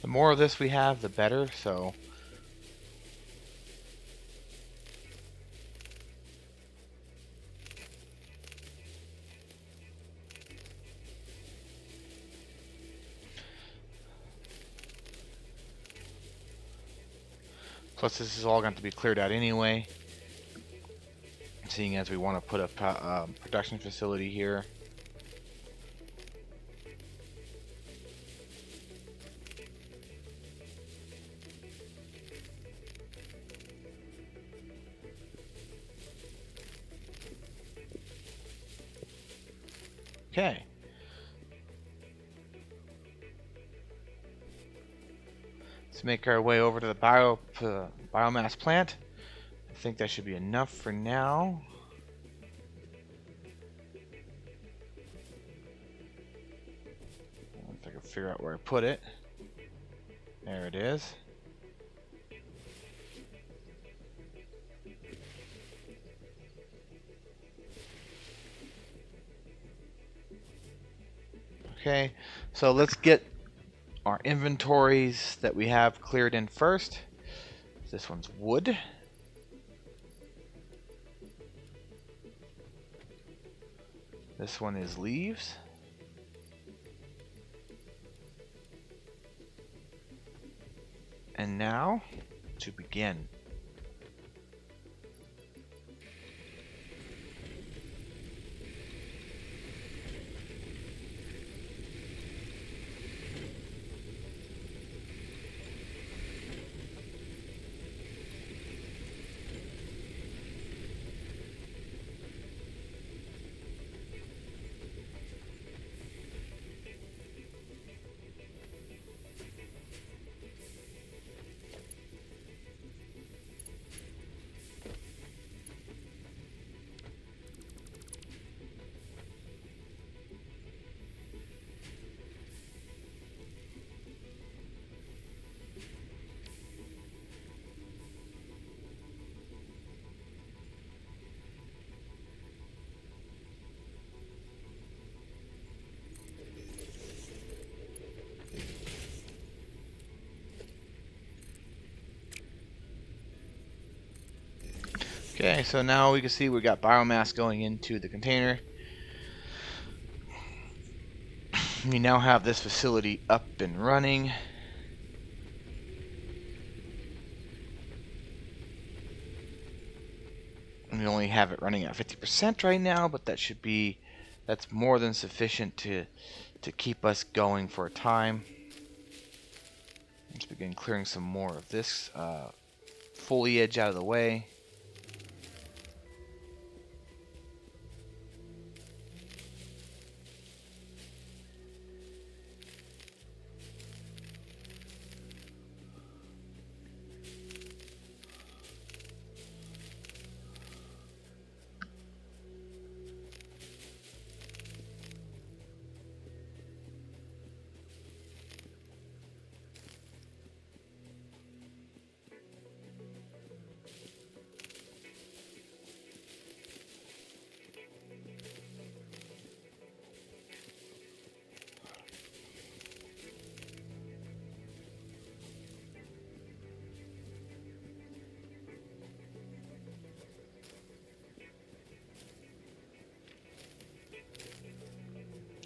The more of this we have, the better, so plus this is all going to be cleared out anyway, seeing as we want to put a production facility here. Okay. Let's make our way over to the biomass plant. I think that should be enough for now. If I can figure out where I put it. There it is. Okay, so let's get our inventories that we have cleared in first. This one's wood. This one is leaves. And now, to begin. Okay, so now we can see we got biomass going into the container. We now have this facility up and running. We only have it running at 50% right now, but that's more than sufficient to keep us going for a time. Let's begin clearing some more of this foliage out of the way.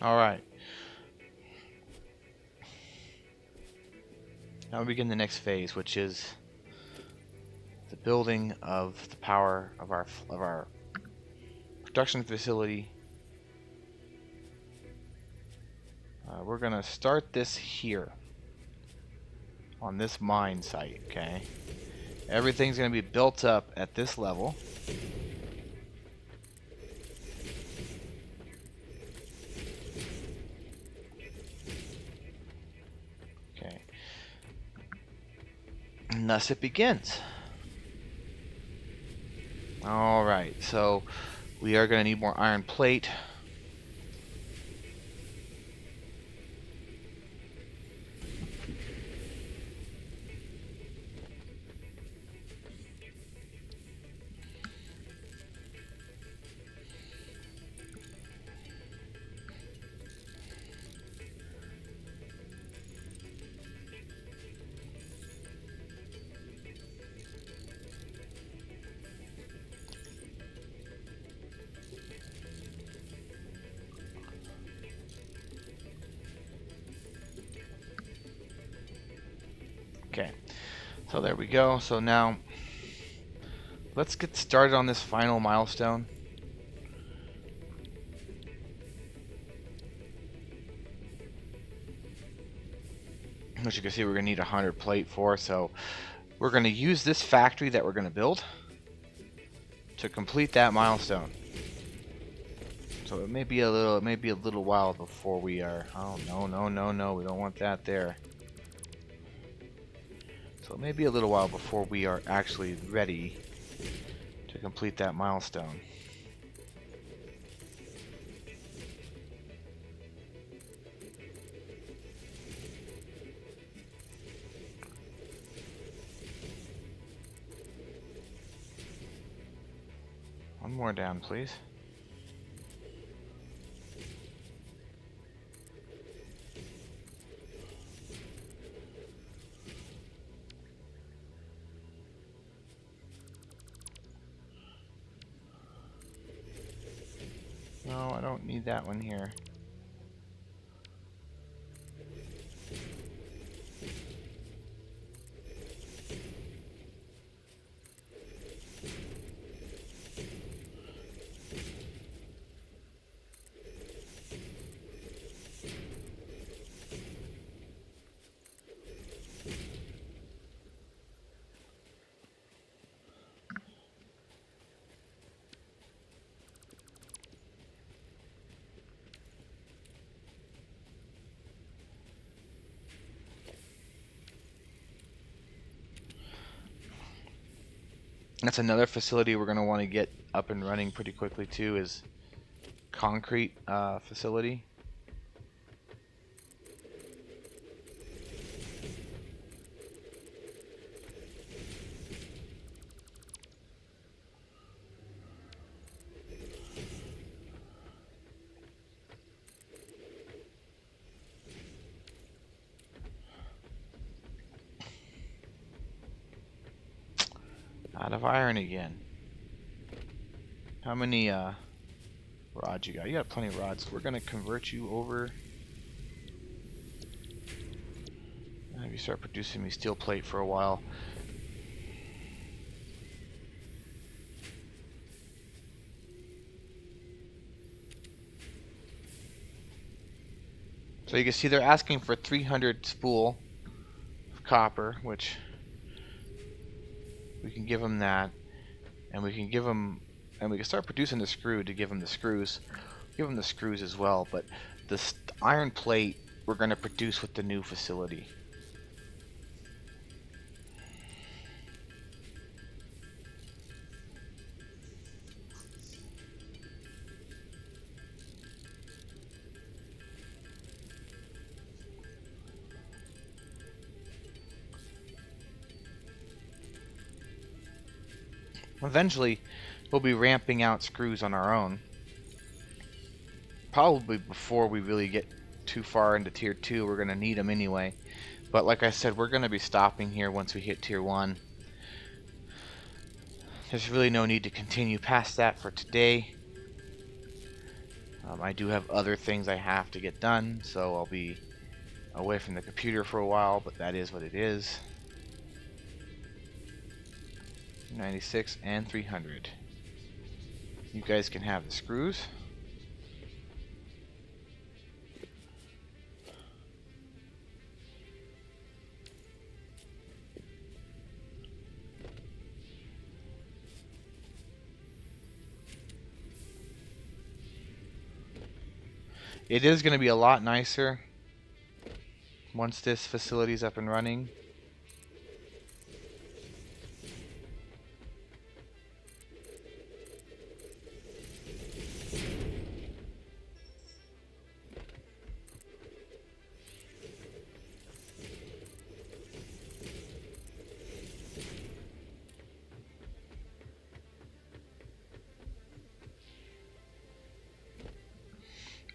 All right. Now we begin the next phase, which is the building of the power of our production facility. We're gonna start this here on this mine site. Okay. Everything's gonna be built up at this level. Okay. And thus it begins. Alright, so we are going to need more iron plate. Okay, so there we go. So now let's get started on this final milestone. Which you can see we're going to need 100 plate for. So we're going to use this factory that we're going to build to complete that milestone. So it may be a little while before we are. Oh no, we don't want that there. So it may be a little while before we are actually ready to complete that milestone. One more down, please. No, I don't need that one here. That's another facility we're going to want to get up and running pretty quickly too, is concrete facility. Out of iron again. How many rods you got? You got plenty of rods. So we're gonna convert you over. Have you start producing me steel plate for a while. So you can see they're asking for 300 spool of copper, which we can give them that, and we can give them, and we can start producing the screw to give them the screws. Give them the screws as well, but the iron plate we're going to produce with the new facility. Eventually, we'll be ramping out screws on our own. Probably before we really get too far into Tier 2, we're going to need them anyway. But like I said, we're going to be stopping here once we hit Tier 1. There's really no need to continue past that for today. I do have other things I have to get done, so I'll be away from the computer for a while, but that is what it is. 96 and 300. You guys can have the screws. It is going to be a lot nicer once this facility is up and running.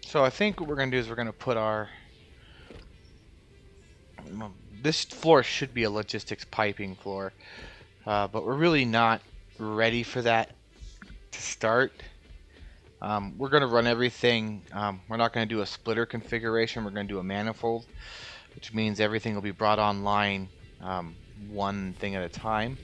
So I think what we're going to do is we're going to put our... This floor should be a logistics piping floor, but we're really not ready for that to start. We're going to run everything. We're not going to do a splitter configuration. We're going to do a manifold, which means everything will be brought online one thing at a time.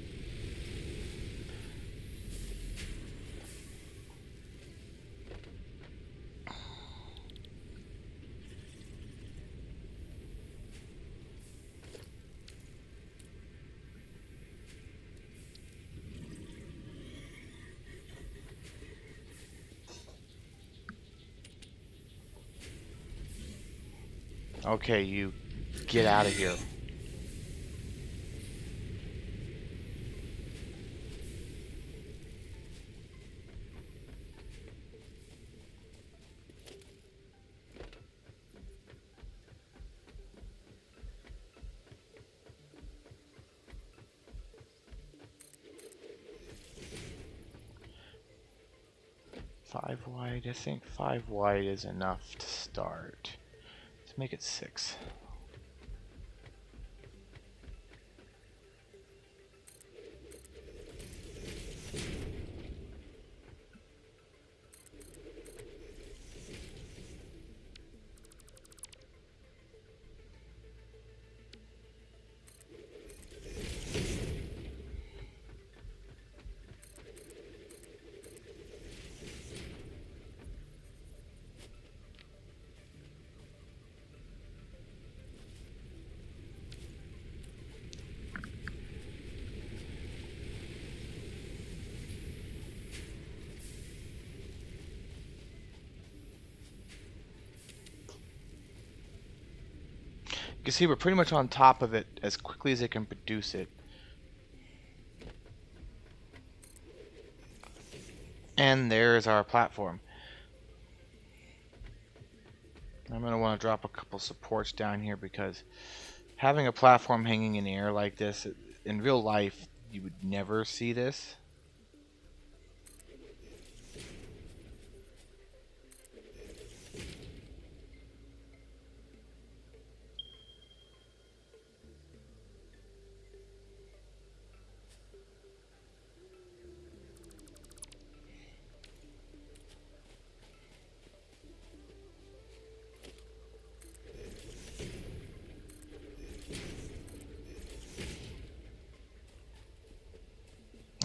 Okay, you get out of here. Five wide. I think 5 wide is enough to start. Let's make it 6. You can see we're pretty much on top of it as quickly as it can produce it. And there's our platform. I'm going to want to drop a couple supports down here because having a platform hanging in the air like this, in real life, you would never see this.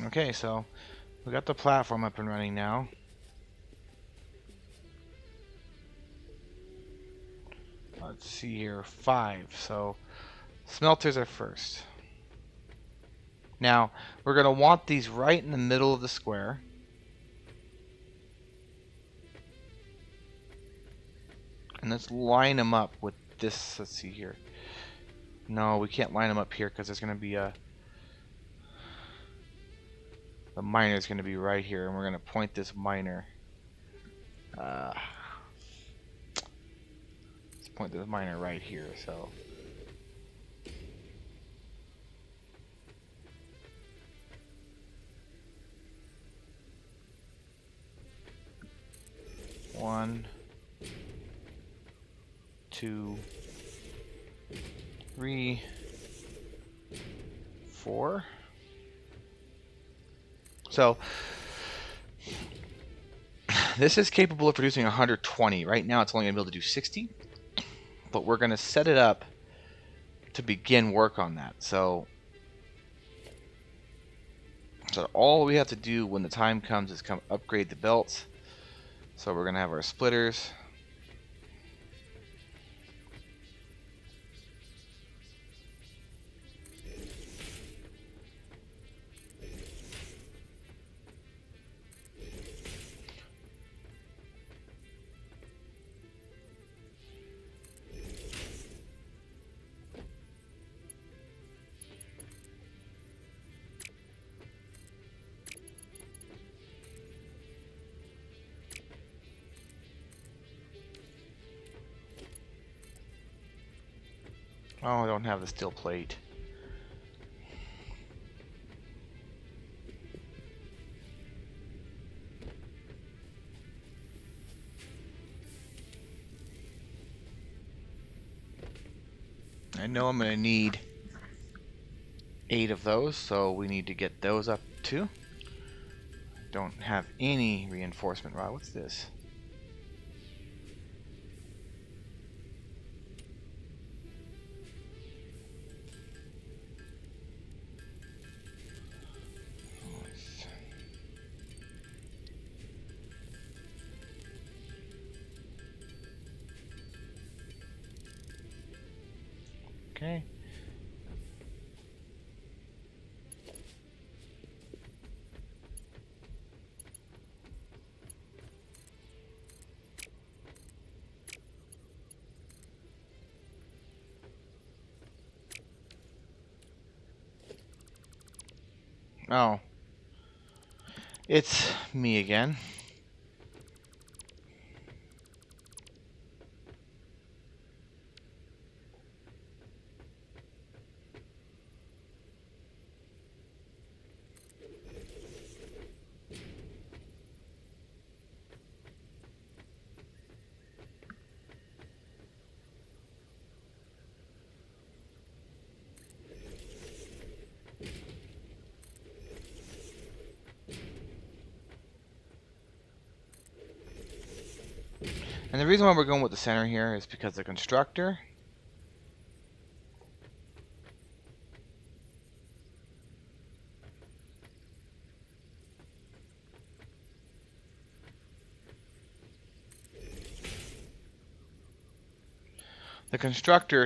Okay, so we got the platform up and running now. Let's see here, 5. So smelters are first. Now we're going to want these right in the middle of the square. And let's line them up with this. Let's see here. No, we can't line them up here because there's going to be a... The miner is going to be right here, and we're going to point this miner. Let's point this miner right here. So. One, 2, 3, 4. So this is capable of producing 120. Right now it's only going to be able to do 60. But we're going to set it up to begin work on that. So all we have to do when the time comes is come upgrade the belts. So we're going to have our splitters. Oh, I don't have the steel plate. I know I'm going to need 8 of those, so we need to get those up too. Don't have any reinforcement rod. What's this? Okay. Oh. It's me again. And the reason why we're going with the center here is because the constructor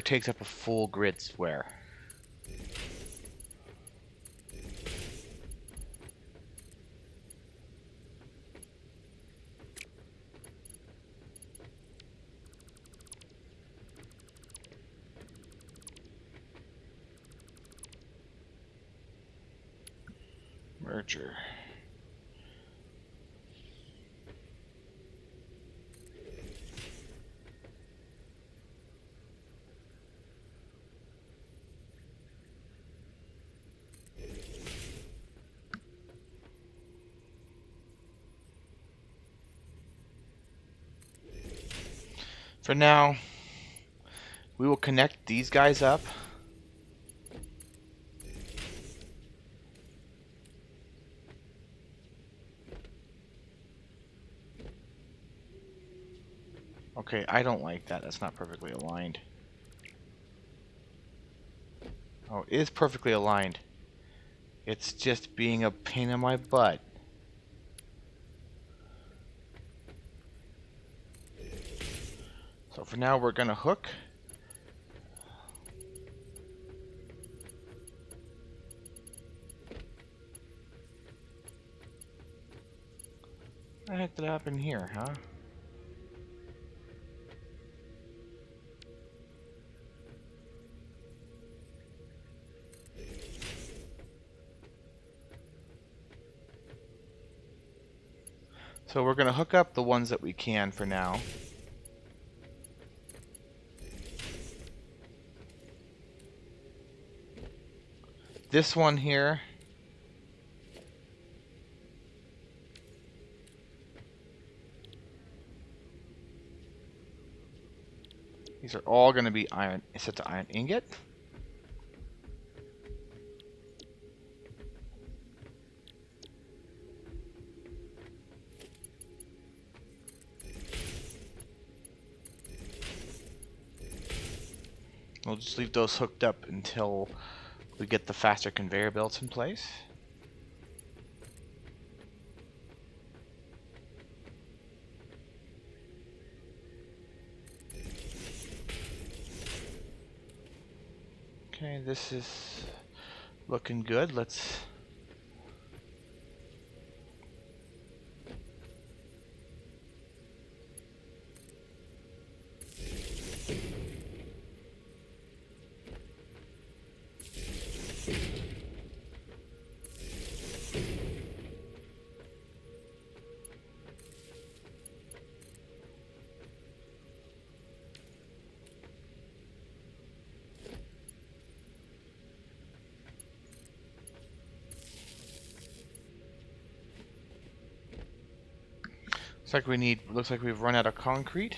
takes up a full grid square. Merger. For now, we will connect these guys up. Okay, I don't like that. That's not perfectly aligned. Oh, it is perfectly aligned. It's just being a pain in my butt. So for now, we're gonna hook. What the heck did happen here, huh? So we're gonna hook up the ones that we can for now. This one here, these are all going to be iron. Set to iron ingot. We'll just leave those hooked up until we get the faster conveyor belts in place. Okay, this is looking good. Let's... Looks like we've run out of concrete.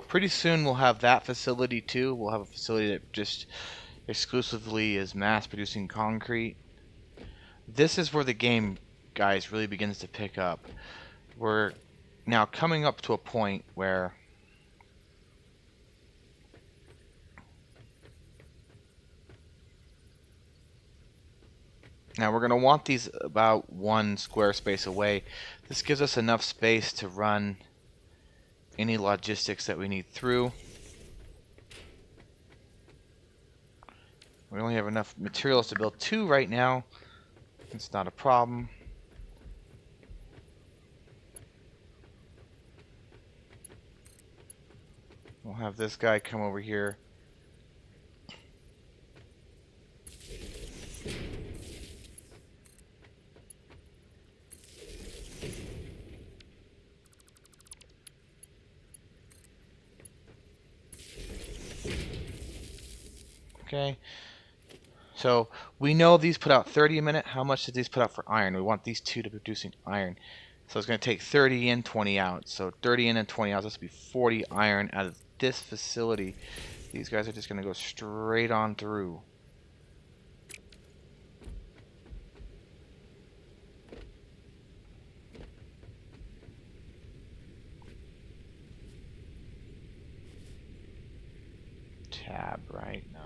Pretty soon we'll have that facility too. We'll have a facility that just exclusively is mass producing concrete. This is where the game, guys, really begins to pick up. We're now coming up to a point where now we're going to want these about 1 square space away. This gives us enough space to run any logistics that we need through. We only have enough materials to build 2 right now. It's not a problem. We'll have this guy come over here. Okay. So we know these put out 30 a minute. How much did these put out for iron? We want these 2 to be producing iron. So it's going to take 30 in, 20 out. So 30 in and 20 out. This will be 40 iron out of this facility. These guys are just going to go straight on through. Tab, right? No.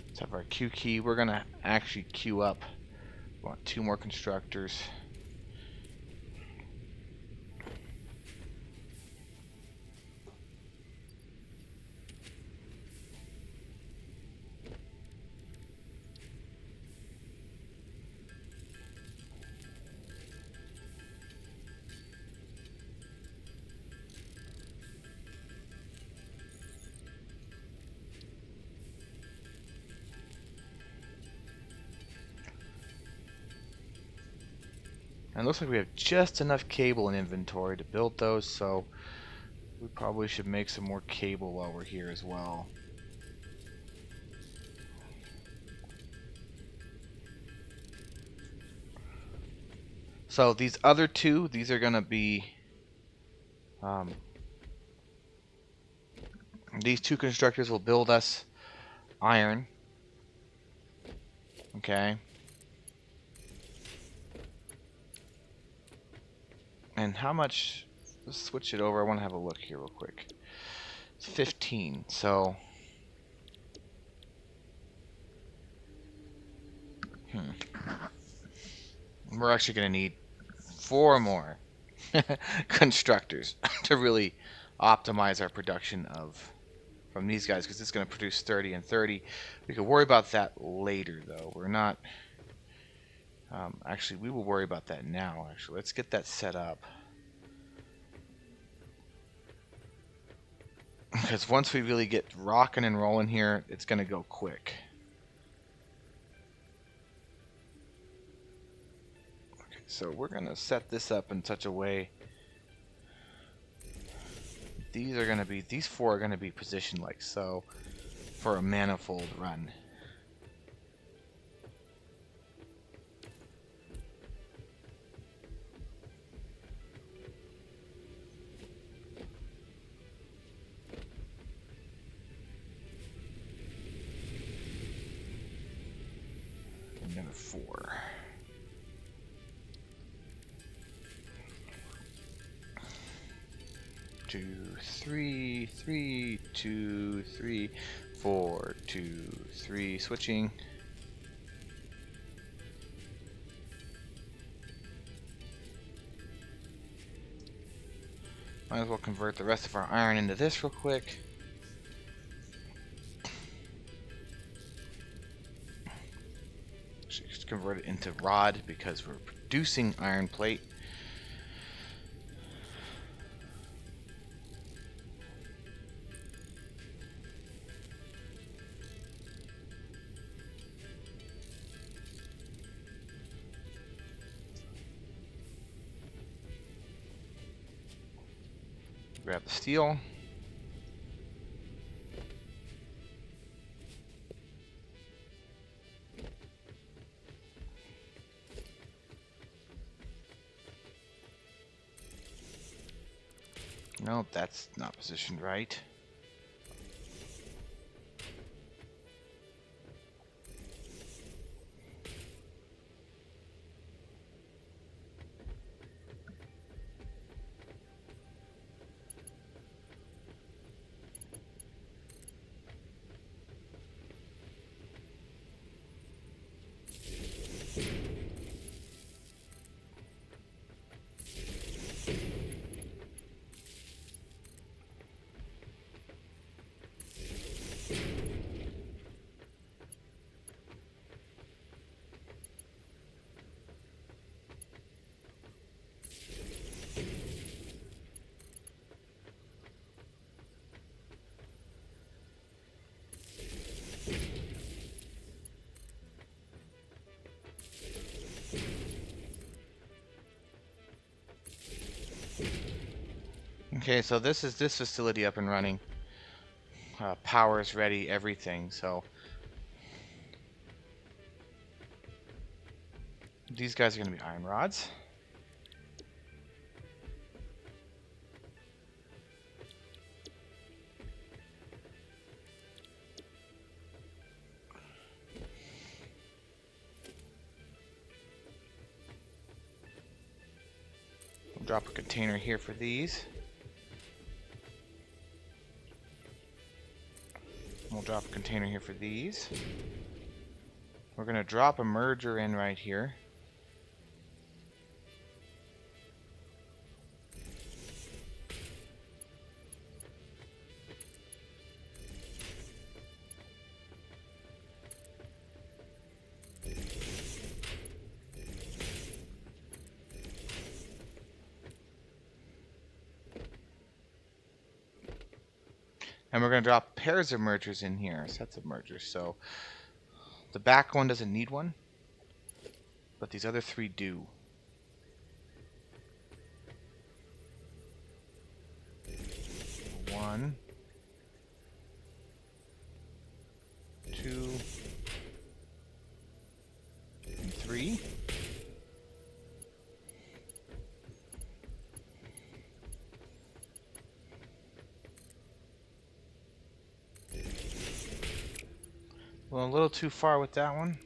Let's have our Q key. We're going to actually queue up. We want 2 more constructors. And it looks like we have just enough cable in inventory to build those, so we probably should make some more cable while we're here as well. So these other 2, these are going to be... these 2 constructors will build us iron. Okay. And how much... Let's switch it over. I want to have a look here real quick. It's 15, so... We're actually going to need 4 more constructors to really optimize our production from these guys, because it's going to produce 30 and 30. We could worry about that later, though. We're not... actually, we will worry about that now, actually. Let's get that set up. Because once we really get rocking and rolling here, it's going to go quick. Okay, so we're going to set this up in such a way. These 4 are going to be positioned like so for a manifold run. Another 4. Two, 3, 3, 2, 3, 4, 2, 3. Switching. Might as well convert the rest of our iron into this real quick. Just convert it into rod because we're producing iron plate. Grab the steel. Nope, that's not positioned right. Okay, so this is this facility up and running. Power's ready, everything. So these guys are going to be iron rods. We'll drop a container here for these. We'll drop a container here for these. We're going to drop a merger in right here. And we're going to drop pairs of mergers in here, sets of mergers. So the back one doesn't need one, but these other 3 do. One, 2, and 3. Well, a little too far with that one.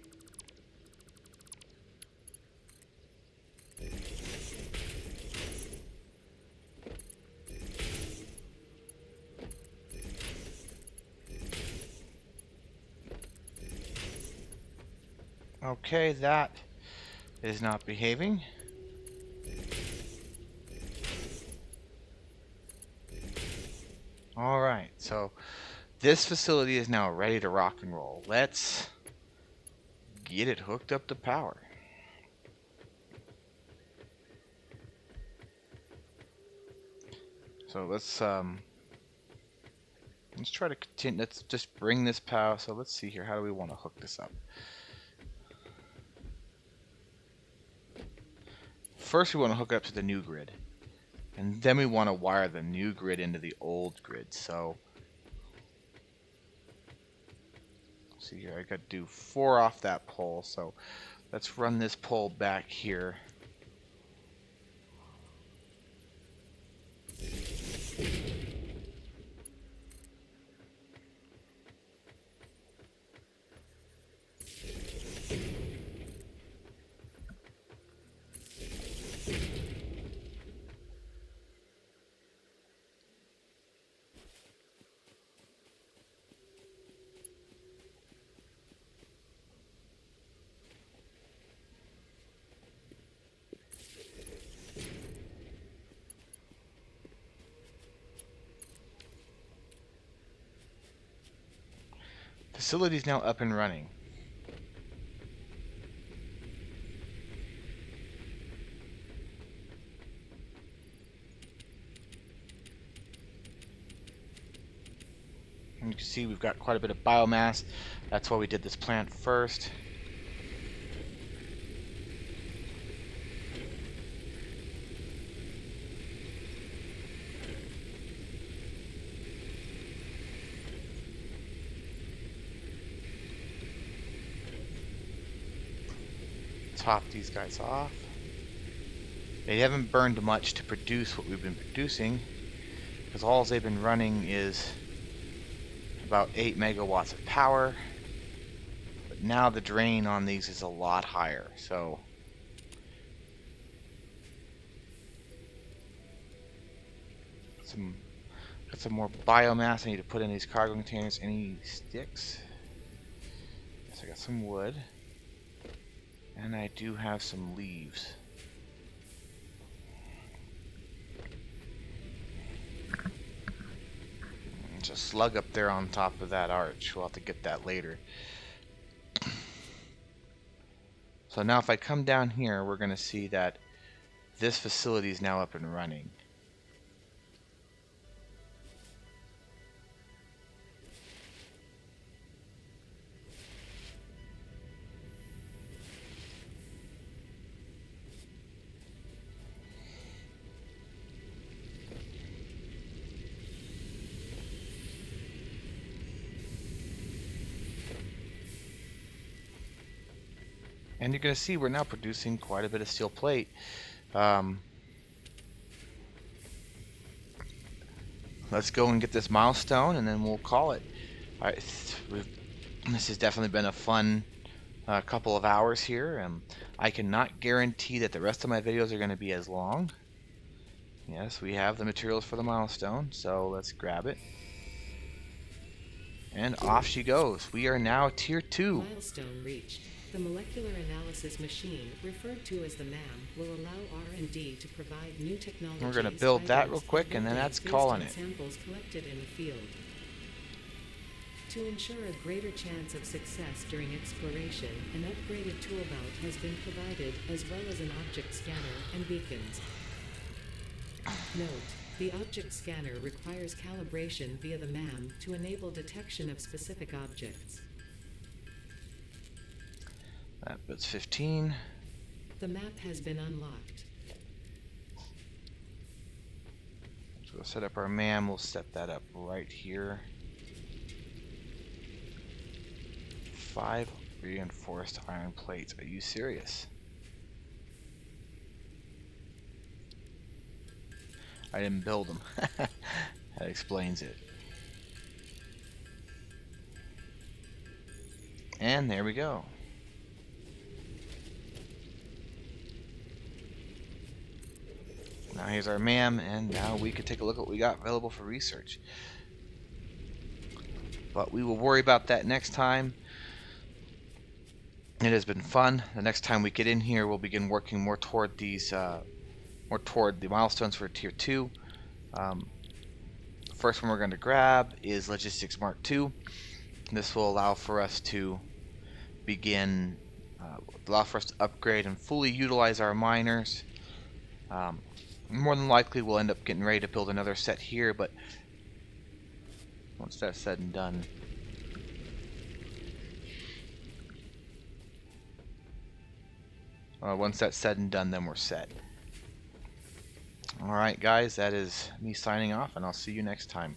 Okay, that is not behaving. Alright, so this facility is now ready to rock and roll. Let's get it hooked up to power. So let's try to continue. Let's just bring this power. So let's see here. How do we want to hook this up? First, we want to hook up to the new grid, and then we want to wire the new grid into the old grid. So let's see here. I got to do 4 off that pole. So let's run this pole back here. Facility's now up and running. And you can see we've got quite a bit of biomass. That's why we did this plant first. Top these guys off. They haven't burned much to produce what we've been producing, because all they've been running is about 8 megawatts of power. But now the drain on these is a lot higher, so got some more biomass I need to put in these cargo containers. Any sticks? Yes, I got some wood. And I do have some leaves. There's a slug up there on top of that arch. We'll have to get that later. So now if I come down here, we're going to see that this facility is now up and running. And you're going to see we're now producing quite a bit of steel plate. Let's go and get this milestone, and then we'll call it. All right, this has definitely been a fun couple of hours here. I cannot guarantee that the rest of my videos are going to be as long. Yes, we have the materials for the milestone, so let's grab it. And off she goes. We are now Tier 2.
Milestone reached. The molecular analysis machine, referred to as the MAM, will allow R&D to provide new technologies.
We're going to build that real quick, and then that's calling it.
Samples collected in the field. To ensure a greater chance of success during exploration, an upgraded tool belt has been provided, as well as an object scanner and beacons. Note: the object scanner requires calibration via the MAM to enable detection of specific objects.
That bit's 15.
The map has been unlocked.
So we'll set up our MAM. We'll set that up right here. 5 reinforced iron plates. Are you serious? I didn't build them. That explains it. And there we go. Now here's our MAM, and now we can take a look at what we got available for research. But we will worry about that next time. It has been fun. The next time we get in here, we'll begin working more toward more toward the milestones for Tier 2. First one we're going to grab is Logistics Mark 2. This will allow for us to begin, allow for us to upgrade and fully utilize our miners. More than likely, we'll end up getting ready to build another set here, but once that's said and done, then we're set. Alright guys, that is me signing off, and I'll see you next time.